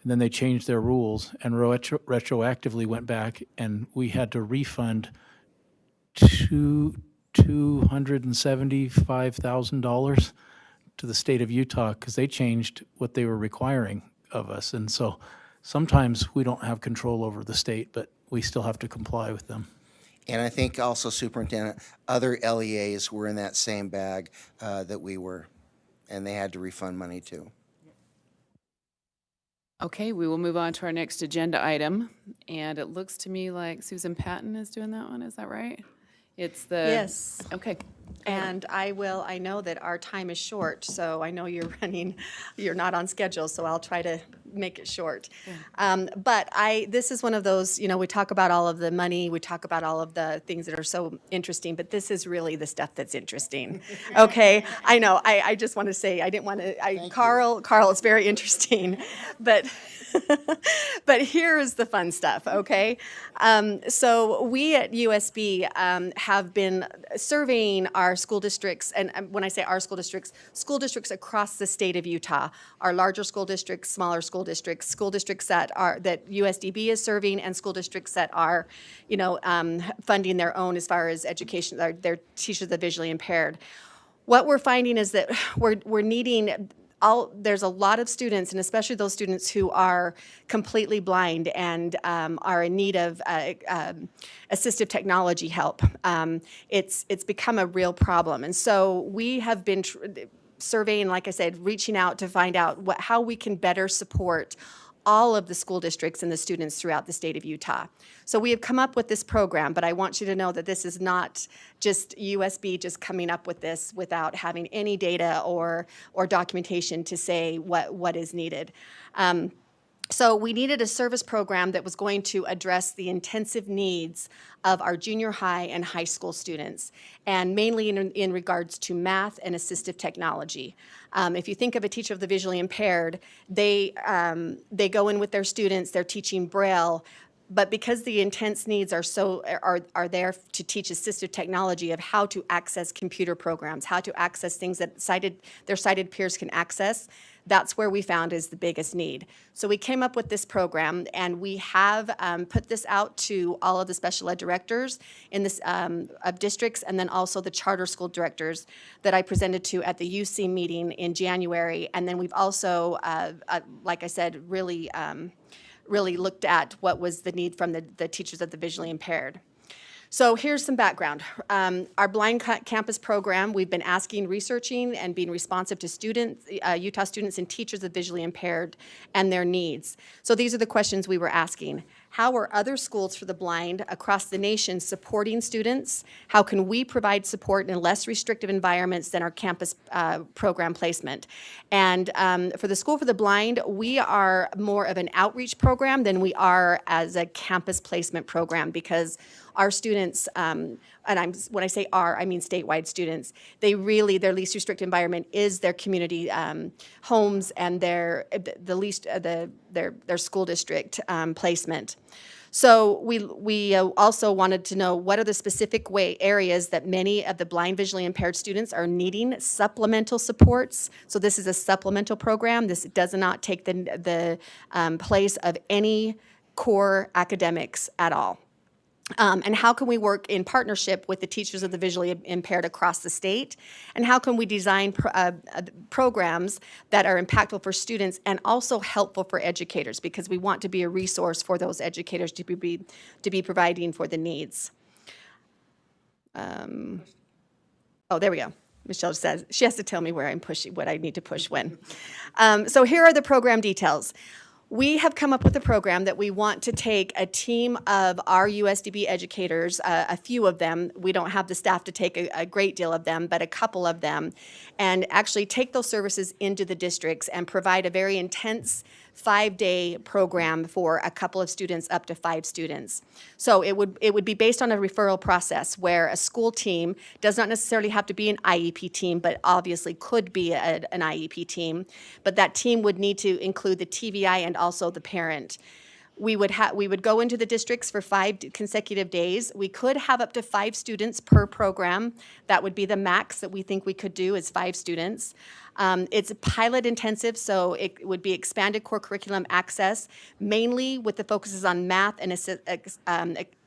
Speaker 6: and then they changed their rules and retroactively went back, and we had to refund $275,000 to the state of Utah because they changed what they were requiring of us. And so sometimes we don't have control over the state, but we still have to comply with them.
Speaker 12: And I think also, Superintendent, other LEAs were in that same bag that we were, and they had to refund money too.
Speaker 3: Okay, we will move on to our next agenda item. And it looks to me like Susan Patton is doing that one, is that right? It's the.
Speaker 2: Yes.
Speaker 3: Okay.
Speaker 2: And I know that our time is short, so I know you're not on schedule, so I'll try to make it short. But this is one of those, we talk about all of the money, we talk about all of the things that are so interesting, but this is really the stuff that's interesting. Okay, I know, I just want to say, I didn't want to, Carl, it's very interesting, but but here's the fun stuff, okay? So we at USB have been surveying our school districts, and when I say our school districts across the state of Utah, our larger school districts, smaller school districts that USDB is serving, and school districts that are, funding their own as far as education, their teachers of the visually impaired. What we're finding is that we're needing there's a lot of students, and especially those students who are completely blind and are in need of assistive technology help. It's become a real problem, and so we have been surveying, like I said, reaching out to find out how we can better support all of the school districts and the students throughout the state of Utah. So we have come up with this program, but I want you to know that this is not just USB just coming up with this without having any data or documentation to say what is needed. So we needed a service program that was going to address the intensive needs of our junior high and high school students, and mainly in regards to math and assistive technology. If you think of a teacher of the visually impaired, they go in with their students, they're teaching Braille, but because the intense needs are there to teach assistive technology of how to access computer programs, how to access things that their sighted peers can access, that's where we found is the biggest need. So we came up with this program, and we have put this out to all of the special ed directors in this of districts, and then also the charter school directors that I presented to at the UC meeting in January. And then we've also, like I said, really looked at what was the need from the teachers of the visually impaired. So here's some background. Our Blind Campus program, we've been researching, and being responsive to students, Utah students and teachers of visually impaired and their needs. So these are the questions we were asking. How are other schools for the blind across the nation supporting students? How can we provide support in less restrictive environments than our campus program placement? And for the School for the Blind, we are more of an outreach program than we are as a campus placement program, because our students, and when I say our, I mean statewide students, their least restricted environment is their community homes and their school district placement. So we also wanted to know what are the specific areas that many of the blind visually impaired students are needing supplemental supports. So this is a supplemental program. This does not take the place of any core academics at all. And how can we work in partnership with the teachers of the visually impaired across the state? And how can we design programs that are impactful for students and also helpful for educators? Because we want to be a resource for those educators to be providing for the needs. Oh, there we go. Michelle says she has to tell me where I'm pushing, what I need to push when. So here are the program details. We have come up with a program that we want to take a team of our USDB educators, a few of them. We don't have the staff to take a great deal of them, but a couple of them, and actually take those services into the districts and provide a very intense 5-day program for a couple of students, up to 5 students. So it would be based on a referral process where a school team does not necessarily have to be an IEP team, but obviously could be an IEP team. But that team would need to include the TVI and also the parent. We would go into the districts for 5 consecutive days. We could have up to 5 students per program. That would be the max that we think we could do, is 5 students. It's pilot intensive, so it would be expanded core curriculum access, mainly with the focuses on math and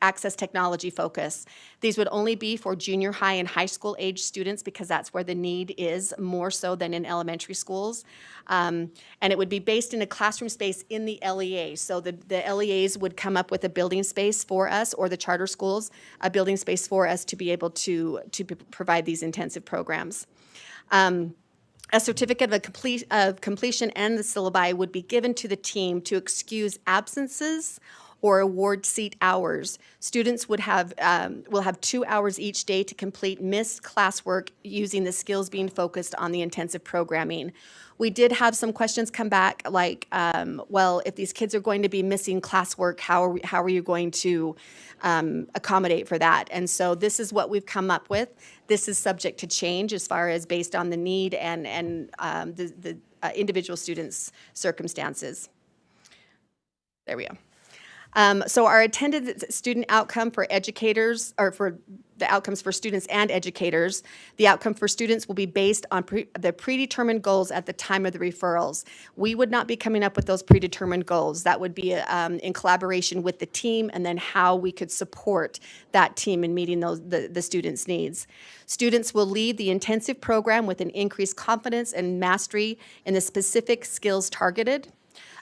Speaker 2: access technology focus. These would only be for junior high and high school age students, because that's where the need is more so than in elementary schools. And it would be based in a classroom space in the LEA. So the LEAs would come up with a building space for us, or the charter schools, a building space for us to be able to provide these intensive programs. A certificate of completion and the syllabi would be given to the team to excuse absences or award seat hours. Students would have, will have 2 hours each day to complete missed classwork using the skills being focused on the intensive programming. We did have some questions come back like, well, if these kids are going to be missing classwork, how are you going to accommodate for that? And so this is what we've come up with. This is subject to change as far as based on the need and the individual students' circumstances. There we go. So our attended student outcome for educators, or for the outcomes for students and educators, the outcome for students will be based on the predetermined goals at the time of the referrals. We would not be coming up with those predetermined goals. That would be in collaboration with the team, and then how we could support that team in meeting the students' needs. Students will lead the intensive program with an increased confidence and mastery in the specific skills targeted.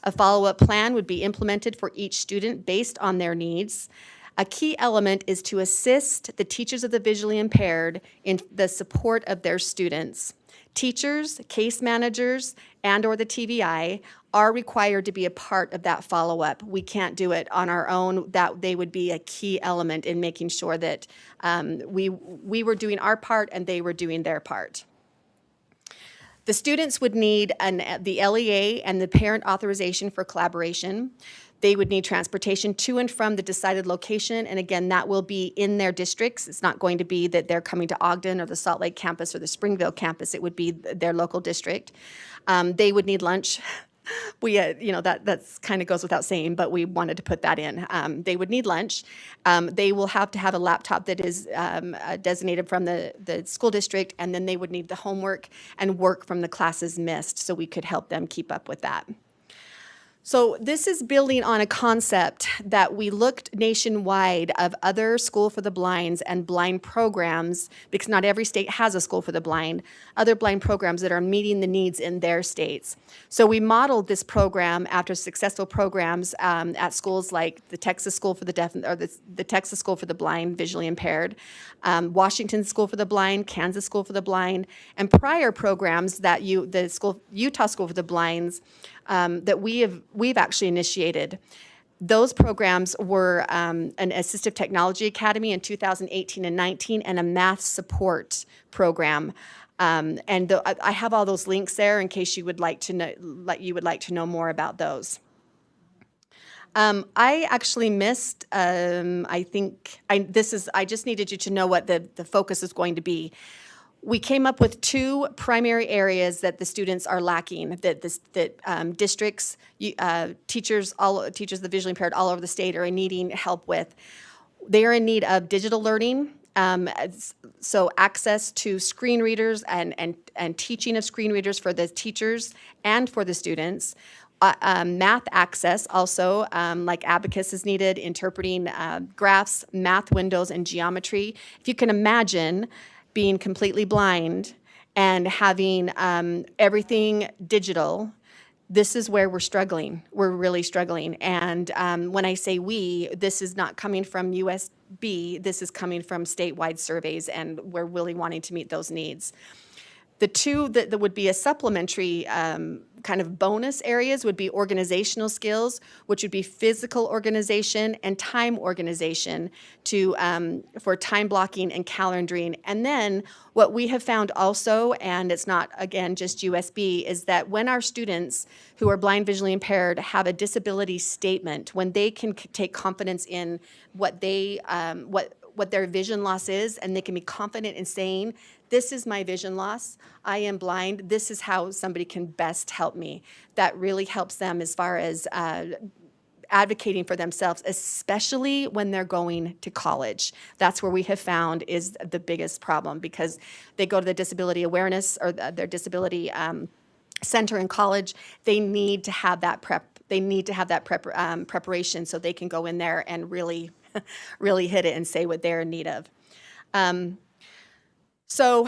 Speaker 2: A follow-up plan would be implemented for each student based on their needs. A key element is to assist the teachers of the visually impaired in the support of their students. Teachers, case managers, and/or the TVI are required to be a part of that follow-up. We can't do it on our own. That they would be a key element in making sure that we were doing our part and they were doing their part. The students would need the LEA and the parent authorization for collaboration. They would need transportation to and from the decided location, and again, that will be in their districts. It's not going to be that they're coming to Ogden or the Salt Lake campus or the Springville campus. It would be their local district. They would need lunch. We, that's kind of goes without saying, but we wanted to put that in. They would need lunch. They will have to have a laptop that is designated from the school district, and then they would need the homework and work from the classes missed, so we could help them keep up with that. So this is building on a concept that we looked nationwide of other School for the Blinds and blind programs, because not every state has a School for the Blind, other blind programs that are meeting the needs in their states. So we modeled this program after successful programs at schools like the Texas School for the Deaf, or the Texas School for the Blind, visually impaired, Washington School for the Blind, Kansas School for the Blind, and prior programs that Utah School for the Blinds that we've actually initiated. Those programs were an Assistive Technology Academy in 2018 and 19, and a math support program. I have all those links there in case you would like to know more about those. I actually missed. I just needed you to know what the focus is going to be. We came up with 2 primary areas that the students are lacking, that districts, teachers of the visually impaired all over the state are needing help with. They are in need of digital learning, so access to screen readers and teaching of screen readers for the teachers and for the students. Math access also, like Abacus is needed, interpreting graphs, math windows, and geometry. If you can imagine being completely blind and having everything digital, this is where we're struggling. We're really struggling. And when I say we, this is not coming from USBE, this is coming from statewide surveys, and we're really wanting to meet those needs. The 2 that would be a supplementary kind of bonus areas would be organizational skills, which would be physical organization and time organization for time blocking and calendaring. And then what we have found also, and it's not, again, just USBE, is that when our students who are blind, visually impaired have a disability statement, when they can take confidence in what their vision loss is, and they can be confident in saying, this is my vision loss, I am blind, this is how somebody can best help me. That really helps them as far as advocating for themselves, especially when they're going to college. That's where we have found is the biggest problem, because they go to the disability awareness or their disability center in college. They need to have that preparation so they can go in there and really hit it and say what they're in need of. So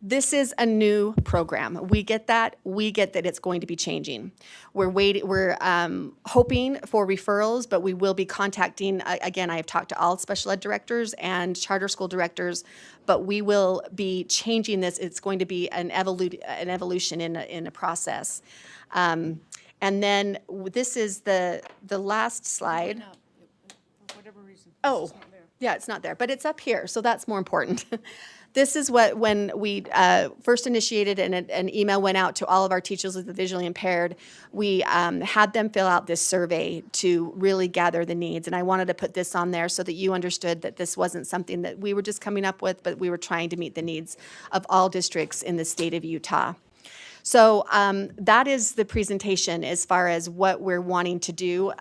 Speaker 2: this is a new program. We get that. We get that it's going to be changing. We're hoping for referrals, but we will be contacting, again, I have talked to all special ed directors and charter school directors, but we will be changing this. It's going to be an evolution in a process. And And then this is the last slide.
Speaker 16: For whatever reason.
Speaker 2: Oh, yeah, it's not there, but it's up here, so that's more important. This is what, when we first initiated and an email went out to all of our teachers with the visually impaired, we had them fill out this survey to really gather the needs. And I wanted to put this on there so that you understood that this wasn't something that we were just coming up with, but we were trying to meet the needs of all districts in the state of Utah. So that is the presentation as far as what we're wanting to do.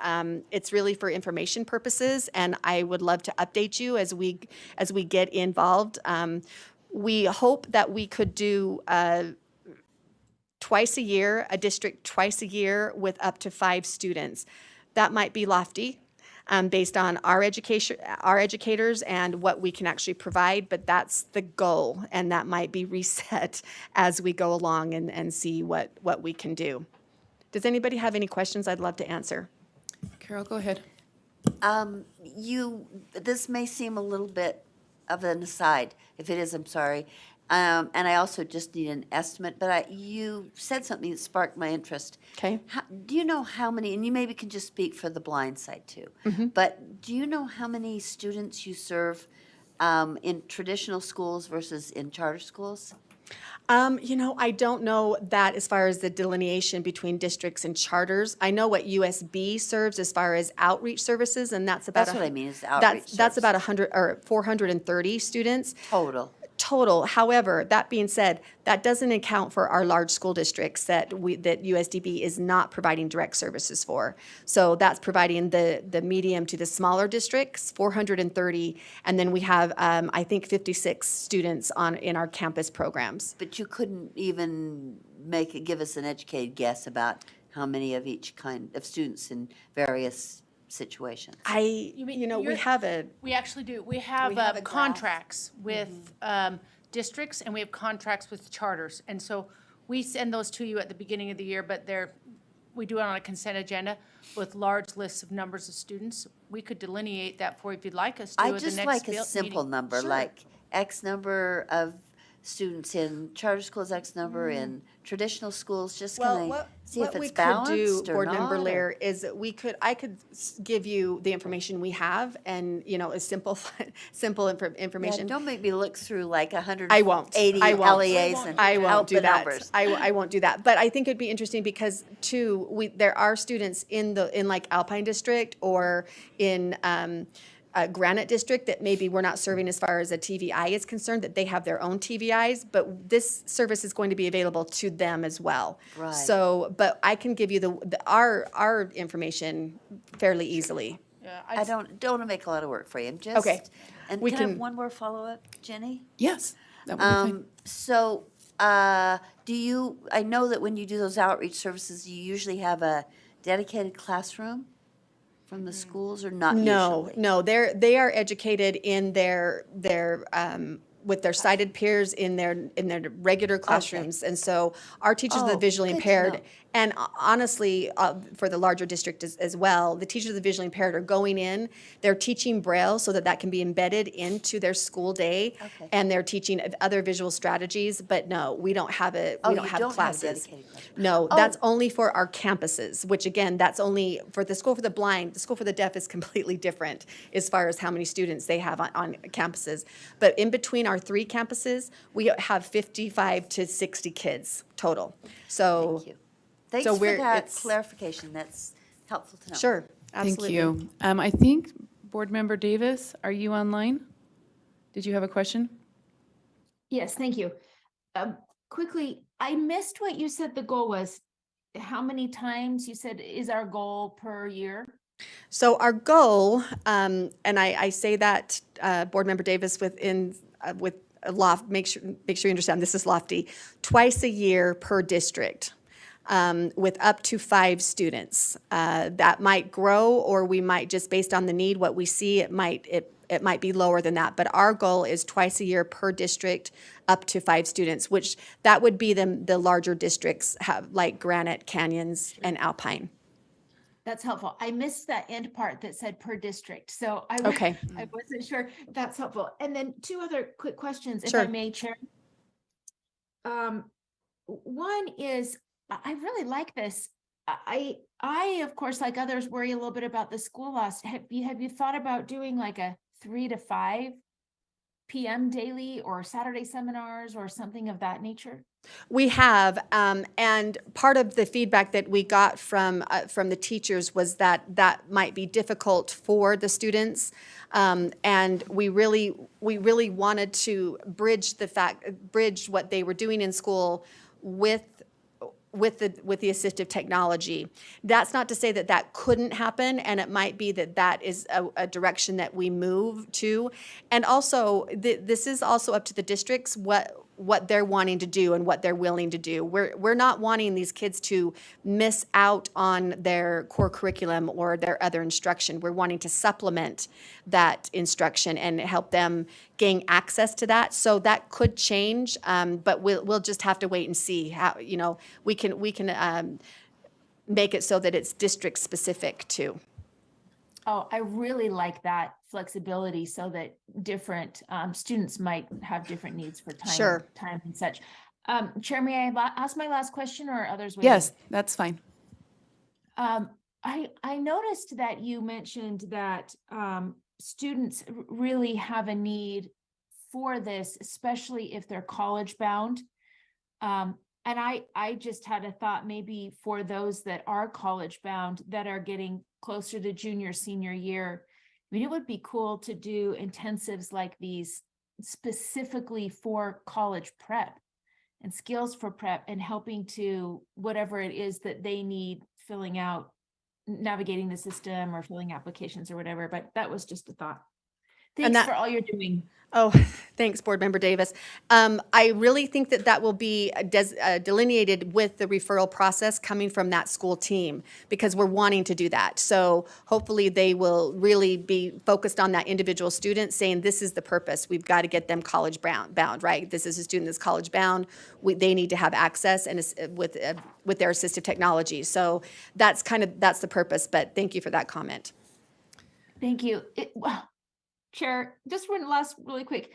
Speaker 2: It's really for information purposes, and I would love to update you as we get involved. We hope that we could do twice a year, a district twice a year with up to 5 students. That might be lofty. Based on our educators and what we can actually provide, but that's the goal, and that might be reset as we go along and see what we can do. Does anybody have any questions I'd love to answer?
Speaker 3: Carol, go ahead.
Speaker 9: This may seem a little bit of an aside. If it is, I'm sorry. And I also just need an estimate, but you said something that sparked my interest.
Speaker 2: Okay.
Speaker 9: Do you know how many, and you maybe can just speak for the blind side too, but do you know how many students you serve in traditional schools versus in charter schools?
Speaker 2: I don't know that as far as the delineation between districts and charters. I know what USBE serves as far as outreach services, and that's about
Speaker 9: That's what I mean, is outreach
Speaker 2: that's about
Speaker 9: services.
Speaker 2: 100 or 430 students.
Speaker 9: Total.
Speaker 2: However, that being said, that doesn't account for our large school districts that USDB is not providing direct services for. So that's providing the medium to the smaller districts, 430, and then we have I think 56 students in our campus programs.
Speaker 9: But you couldn't even give us an educated guess about how many of each kind of students in various situations.
Speaker 2: We have a.
Speaker 16: We actually do. We have
Speaker 2: have a graph.
Speaker 16: contracts with districts, and we have contracts with charters. And so we send those to you at the beginning of the year, but we do it on a consent agenda with large lists of numbers of students. We could delineate that for you if you'd like us to
Speaker 9: I
Speaker 16: at the
Speaker 9: just
Speaker 16: next
Speaker 9: like a
Speaker 16: meeting.
Speaker 9: simple number,
Speaker 16: Sure.
Speaker 9: like X number of students in charter schools, X number in traditional schools, just can I see if it's balanced or not?
Speaker 2: What we could do, Board Member
Speaker 9: or-
Speaker 2: Lair, is that I could give you the information we have and, a simple information.
Speaker 9: Yeah, don't make me look through like 180
Speaker 2: I won't.
Speaker 9: LEAs and
Speaker 2: I won't
Speaker 9: help
Speaker 2: do
Speaker 9: the
Speaker 2: that.
Speaker 9: numbers.
Speaker 2: I won't do that. But I think it'd be interesting because there are students in like Alpine District or in Granite District that maybe we're not serving as far as a TVI is concerned, that they have their own TVIs, but this service is going to be available to them as well.
Speaker 9: Right.
Speaker 2: So, but I can give you our information fairly easily.
Speaker 9: I don't want to make a lot of work for you. I'm just.
Speaker 2: Okay.
Speaker 9: And
Speaker 2: We
Speaker 9: can I have
Speaker 2: can-
Speaker 9: one more follow-up, Jenny?
Speaker 3: Yes, that would be fine.
Speaker 9: So, I know that when you do those outreach services, you usually have a dedicated classroom from the schools or not usually?
Speaker 2: No, they are educated in their with their sighted peers in their regular classrooms. And so our teachers of the visually
Speaker 9: good to
Speaker 2: impaired,
Speaker 9: know.
Speaker 2: and honestly, for the larger district as well, the teachers of the visually impaired are going in, they're teaching Braille so that can be embedded into their school day.
Speaker 9: Okay.
Speaker 2: And they're teaching other visual strategies, but no, we don't have
Speaker 9: You
Speaker 2: have
Speaker 9: don't
Speaker 2: classes.
Speaker 9: have dedicated classrooms.
Speaker 2: No,
Speaker 9: Oh.
Speaker 2: that's only for our campuses, which again, that's only for the School for the Blind. The School for the Deaf is completely different as far as how many students they have on campuses. But in between our 3 campuses, we have 55 to 60 kids total. So,
Speaker 9: Thank you. Thanks
Speaker 2: so
Speaker 9: for
Speaker 2: we're-
Speaker 9: that
Speaker 2: it's-
Speaker 9: clarification. That's helpful to know.
Speaker 2: sure, absolutely.
Speaker 3: Thank you. I think, Board Member Davis, are you online? Did you have a question?
Speaker 11: Yes, thank you. Quickly, I missed what you said the goal was. How many times you said is our goal per year?
Speaker 2: So our goal, and I say that, Board Member Davis, with a loft, make sure you understand, this is lofty, twice a year per district, with up to 5 students. That might grow, or we might, just based on the need, what we see, it might be lower than that. But our goal is twice a year per district, up to 5 students, which that would be the larger districts have, like Granite, Canyons, and Alpine.
Speaker 11: That's helpful. I missed that end part that said per district. So
Speaker 2: Okay.
Speaker 11: I wasn't sure. That's helpful. And then 2 other quick questions, if
Speaker 2: Sure.
Speaker 11: I may, Chair. One is, I really like this. I, of course, like others, worry a little bit about the school loss. Have you thought about doing like a 3 to 5 PM daily or Saturday seminars or something of that nature?
Speaker 2: We have, and part of the feedback that we got from the teachers was that that might be difficult for the students. And we really wanted to bridge what they were doing in school with the assistive technology. That's not to say that that couldn't happen, and it might be that that is a direction that we move to. And also, this is also up to the districts what they're wanting to do and what they're willing to do. We're not wanting these kids to miss out on their core curriculum or their other instruction. We're wanting to supplement that instruction and help them gain access to that. So that could change, but we'll just have to wait and see how, we can make it so that it's district specific too.
Speaker 11: Oh, I really like that flexibility so that different students might have different needs for time,
Speaker 2: Sure.
Speaker 11: time and such. Chair, may I ask my last question or are others waiting?
Speaker 3: Yes, that's fine.
Speaker 11: I noticed that you mentioned that students really have a need for this, especially if they're college bound. And I just had a thought maybe for those that are college bound that are getting closer to junior, senior year. I mean, it would be cool to do intensives like these specifically for college prep and skills for prep and helping to whatever it is that they need filling out, navigating the system or filling applications or whatever. But that was just a thought. Thanks for all you're doing.
Speaker 2: Oh, thanks, Board Member Davis. I really think that will be delineated with the referral process coming from that school team because we're wanting to do that. So hopefully they will really be focused on that individual student saying this is the purpose. We've got to get them college bound, right? This is a student that's college bound. They need to have access and with their assistive technology. So that's the purpose, but thank you for that comment.
Speaker 11: Thank you. Chair, just one last really quick.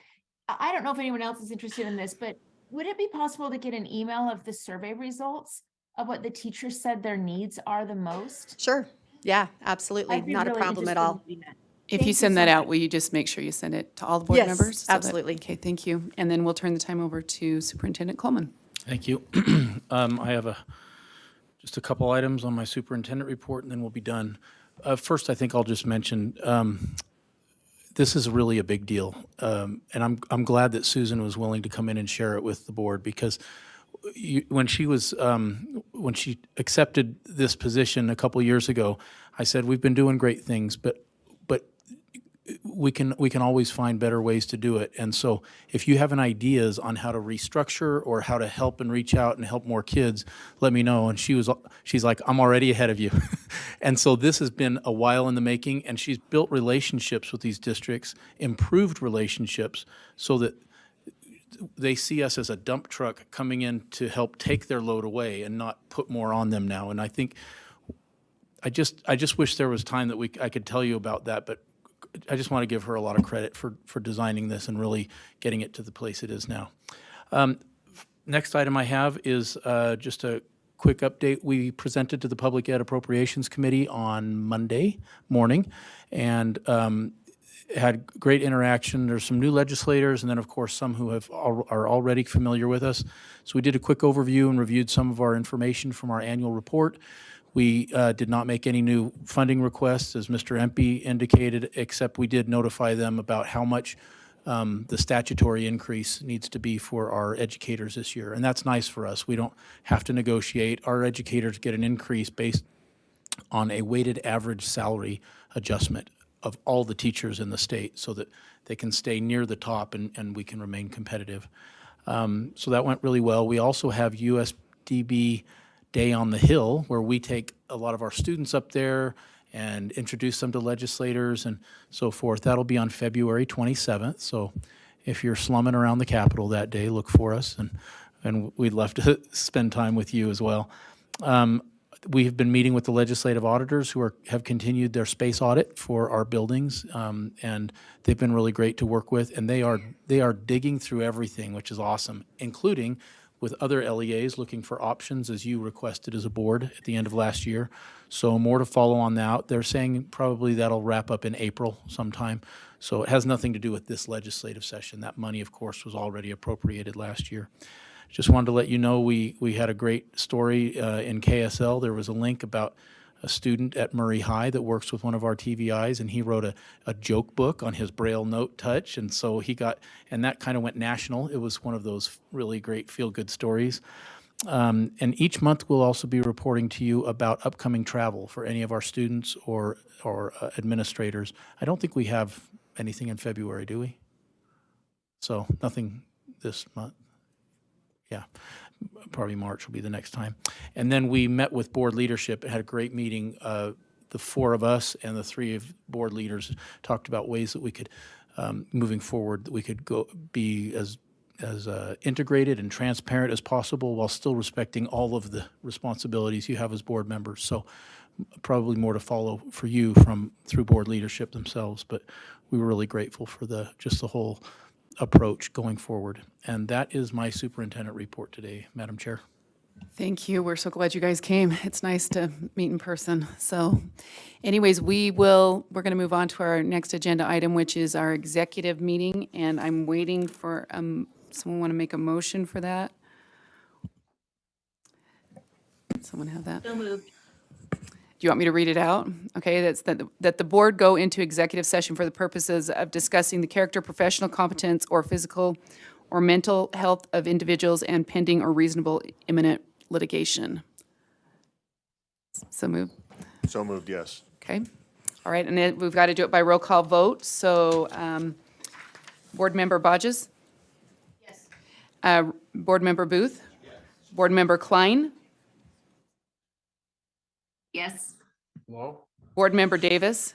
Speaker 11: I don't know if anyone else is interested in this, but would it be possible to get an email of the survey results of what the teachers said their needs are the most?
Speaker 2: Sure. Yeah, absolutely.
Speaker 11: I'd be
Speaker 2: Not a
Speaker 11: really
Speaker 2: problem at
Speaker 11: interested in
Speaker 2: all.
Speaker 11: doing that.
Speaker 3: If
Speaker 11: Thank
Speaker 3: you
Speaker 11: you
Speaker 3: send
Speaker 11: so
Speaker 3: that out,
Speaker 11: much.
Speaker 3: will you just make sure you send it to all the board
Speaker 2: Yes,
Speaker 3: members? So that-
Speaker 2: absolutely.
Speaker 3: Okay, thank you. And then we'll turn the time over to Superintendent Coleman.
Speaker 6: Thank you. I have just a couple items on my superintendent report, and then we'll be done. First, I think I'll just mention, this is really a big deal. And I'm glad that Susan was willing to come in and share it with the board because when she accepted this position a couple years ago, I said, we've been doing great things, but we can always find better ways to do it. And so if you have any ideas on how to restructure or how to help and reach out and help more kids, let me know. And she's like, I'm already ahead of you. And so this has been a while in the making, and she's built relationships with these districts, improved relationships so that they see us as a dump truck coming in to help take their load away and not put more on them now. And I think I just wish there was time that I could tell you about that, but I just want to give her a lot of credit for designing this and really getting it to the place it is now. Next item I have is just a quick update. We presented to the Public Ed Appropriations Committee on Monday morning and had great interaction. There's some new legislators and then, of course, some who are already familiar with us. So we did a quick overview and reviewed some of our information from our annual report. We did not make any new funding requests, as Mr. Empey indicated, except we did notify them about how much the statutory increase needs to be for our educators this year. And that's nice for us. We don't have to negotiate. Our educators get an increase based on a weighted average salary adjustment of all the teachers in the state so that they can stay near the top and we can remain competitive. So that went really well. We also have USDB Day on the Hill, where we take a lot of our students up there and introduce them to legislators and so forth. That'll be on February 27th. So if you're slumming around the Capitol that day, look for us, and we'd love to spend time with you as well. We have been meeting with the legislative auditors who have continued their space audit for our buildings, and they've been really great to work with. And they are digging through everything, which is awesome, including with other LEAs looking for options as you requested as a board at the end of last year. So more to follow on that. They're saying probably that'll wrap up in April sometime. So it has nothing to do with this legislative session. That money, of course, was already appropriated last year. Just wanted to let you know we had a great story in KSL. There was a link about a student at Murray High that works with one of our TVIs, and he wrote a joke book on his Braille note touch, and so and that kind of went national. It was one of those really great feel-good stories. And each month we'll also be reporting to you about upcoming travel for any of our students or administrators. I don't think we have anything in February, do we? So nothing this month. Yeah, probably March will be the next time. And then we met with board leadership, had a great meeting. The four of us and the three of board leaders talked about ways that we could, moving forward, that we could be as integrated and transparent as possible while still respecting all of the responsibilities you have as board members. So probably more to follow for you through board leadership themselves, but we were really grateful for the whole approach going forward. And that is my superintendent report today, Madam Chair.
Speaker 3: Thank you. We're so glad you guys came. It's nice to meet in person. So anyways, we're going to move on to our next agenda item, which is our executive meeting. And I'm waiting for, someone want to make a motion for that? Someone have that?
Speaker 7: So moved.
Speaker 3: Do you want me to read it out? Okay, that's that the board go into executive session for the purposes of discussing the character, professional competence, or physical or mental health of individuals and pending or reasonable imminent litigation. So moved.
Speaker 4: So moved, yes.
Speaker 3: Okay. All right, and then we've got to do it by roll call vote. So, Board Member Bodges? Yes. Board Member Booth? Yes. Board Member Klein?
Speaker 8: Yes.
Speaker 13: Hello?
Speaker 3: Board Member Davis?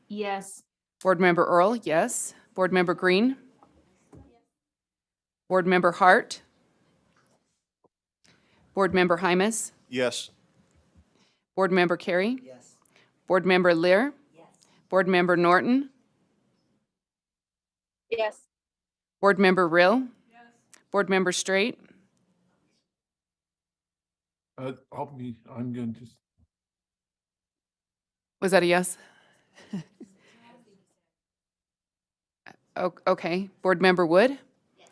Speaker 11: Yes.
Speaker 3: Board Member Earl, yes. Board Member Green? Board Member Hart? Board Member Hymas?
Speaker 4: Yes.
Speaker 3: Board Member Carey? Yes. Board Member Lear? Yes. Board Member Norton?
Speaker 5: Yes.
Speaker 3: Board Member Rill? Yes. Board Member Straight?
Speaker 13: I'm going to.
Speaker 3: Was that a yes? Okay. Board Member Wood? Yes.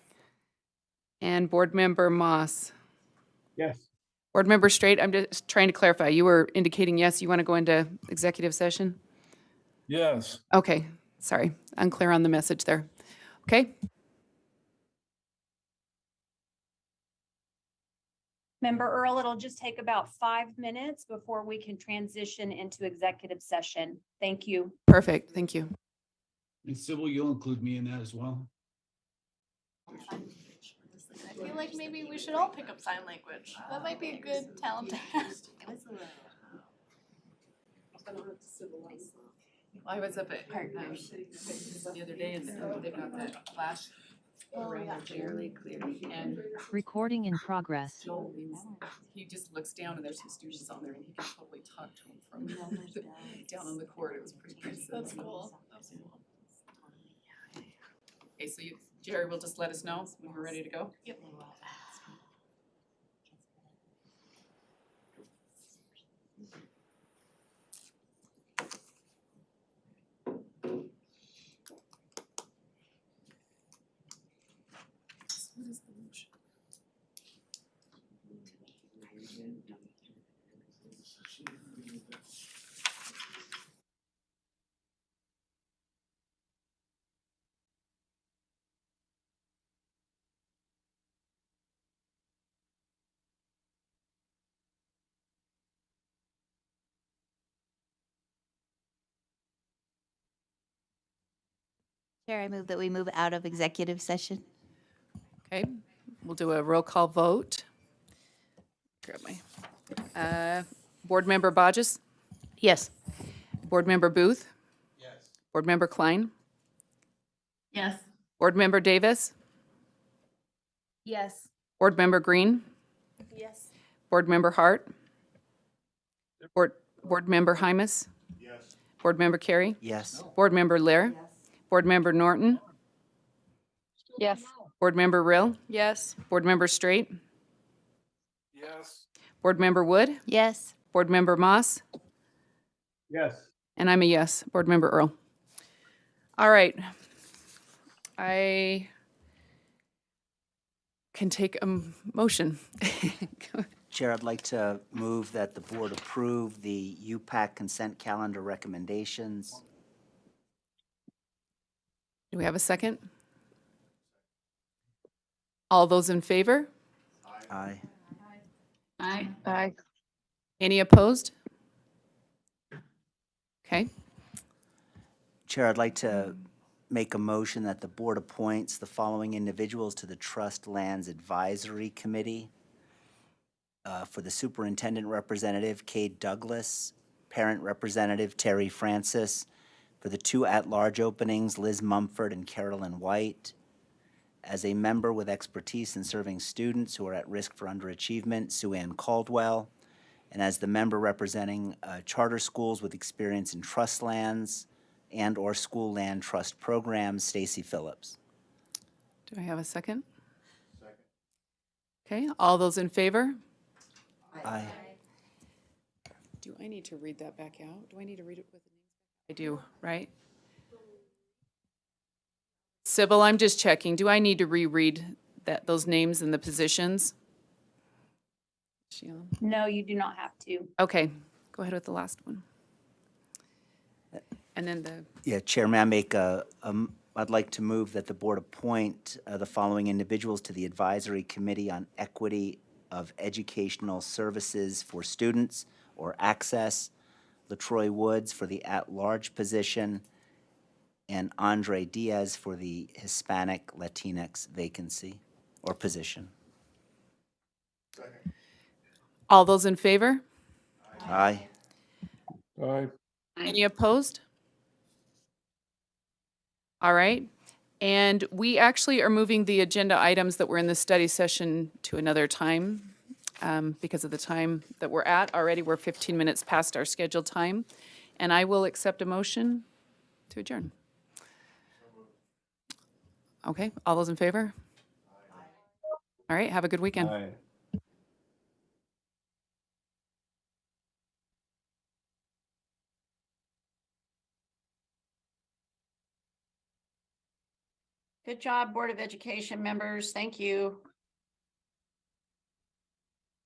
Speaker 3: And Board Member Moss?
Speaker 1: Yes.
Speaker 3: Board Member Straight, I'm just trying to clarify. You were indicating yes, you want to go into executive session?
Speaker 13: Yes.
Speaker 3: Okay, sorry. Unclear on the message there. Okay.
Speaker 5: Member Earl, it'll just take about 5 minutes before we can transition into executive session. Thank you.
Speaker 3: Perfect, thank you.
Speaker 17: And Sybil, you'll include me in that as well?
Speaker 10: I feel like maybe we should all pick up sign language. That might be a good talent to have.
Speaker 3: I was up at the other day and they've got that flash around really clear. And
Speaker 18: recording in progress.
Speaker 3: so he just looks down and there's some students on there and he can totally talk to them from down on the court. It was pretty crazy.
Speaker 10: That's cool. That's cool.
Speaker 3: Okay, so Jerry will just let us know when we're ready to go?
Speaker 10: Yep.
Speaker 3: What is the motion?
Speaker 14: Chair, I move that we move out of executive session.
Speaker 3: Okay, we'll do a roll call vote. Grab my, Board Member Bodges?
Speaker 7: Yes.
Speaker 3: Board Member Booth? Yes. Board Member Klein?
Speaker 8: Yes.
Speaker 3: Board Member Davis?
Speaker 11: Yes.
Speaker 3: Board Member Green?
Speaker 10: Yes.
Speaker 3: Board Member Hart? Board Member Hymas?
Speaker 4: Yes.
Speaker 3: Board Member Carey?
Speaker 15: Yes.
Speaker 3: Board Member Lear? Board Member Norton?
Speaker 5: Yes.
Speaker 3: Board Member Rill?
Speaker 10: Yes.
Speaker 3: Board Member Straight?
Speaker 13: Yes.
Speaker 3: Board Member Wood,
Speaker 14: Yes.
Speaker 3: Board Member Moss,
Speaker 1: Yes.
Speaker 3: and I'm a yes. Board Member Earl. All right. I can take a motion.
Speaker 15: Chair, I'd like to move that the board approve the UPAC consent calendar recommendations.
Speaker 3: Do we have a second? All those in favor?
Speaker 15: Aye.
Speaker 8: Aye.
Speaker 3: Any opposed? Okay.
Speaker 15: Chair, I'd like to make a motion that the board appoints the following individuals to the Trust Lands Advisory Committee. For the superintendent representative, Kate Douglas, parent representative, Terry Francis. For the two at-large openings, Liz Mumford and Carolyn White. As a member with expertise in serving students who are at risk for underachievement, Sue Ann Caldwell. And as the member representing charter schools with experience in trust lands and/or school land trust programs, Stacy Phillips.
Speaker 3: Do I have a second? Second. Okay, all those in favor?
Speaker 15: Aye.
Speaker 3: Do I need to read that back out? Do I need to read it with the names? I do, right? Sybil, I'm just checking. Do I need to reread those names and the positions? Sheila?
Speaker 5: No, you do not have to.
Speaker 3: Okay, go ahead with the last one. And then
Speaker 15: Yeah, Chair, may I make I'd like to move that the board appoint the following individuals to the Advisory Committee on Equity of Educational Services for Students or Access, LaTroy Woods for the at-large position, and Andre Diaz for the Hispanic Latinx vacancy or position.
Speaker 3: all those in favor?
Speaker 15: Aye.
Speaker 13: Aye.
Speaker 3: Any opposed? All right. And we actually are moving the agenda items that were in the study session to another time because of the time that we're at. Already we're 15 minutes past our scheduled time. And I will accept a motion to adjourn. Okay, all those in favor? All right, have a good weekend.
Speaker 1: Aye.
Speaker 5: Good job, Board of Education members. Thank you.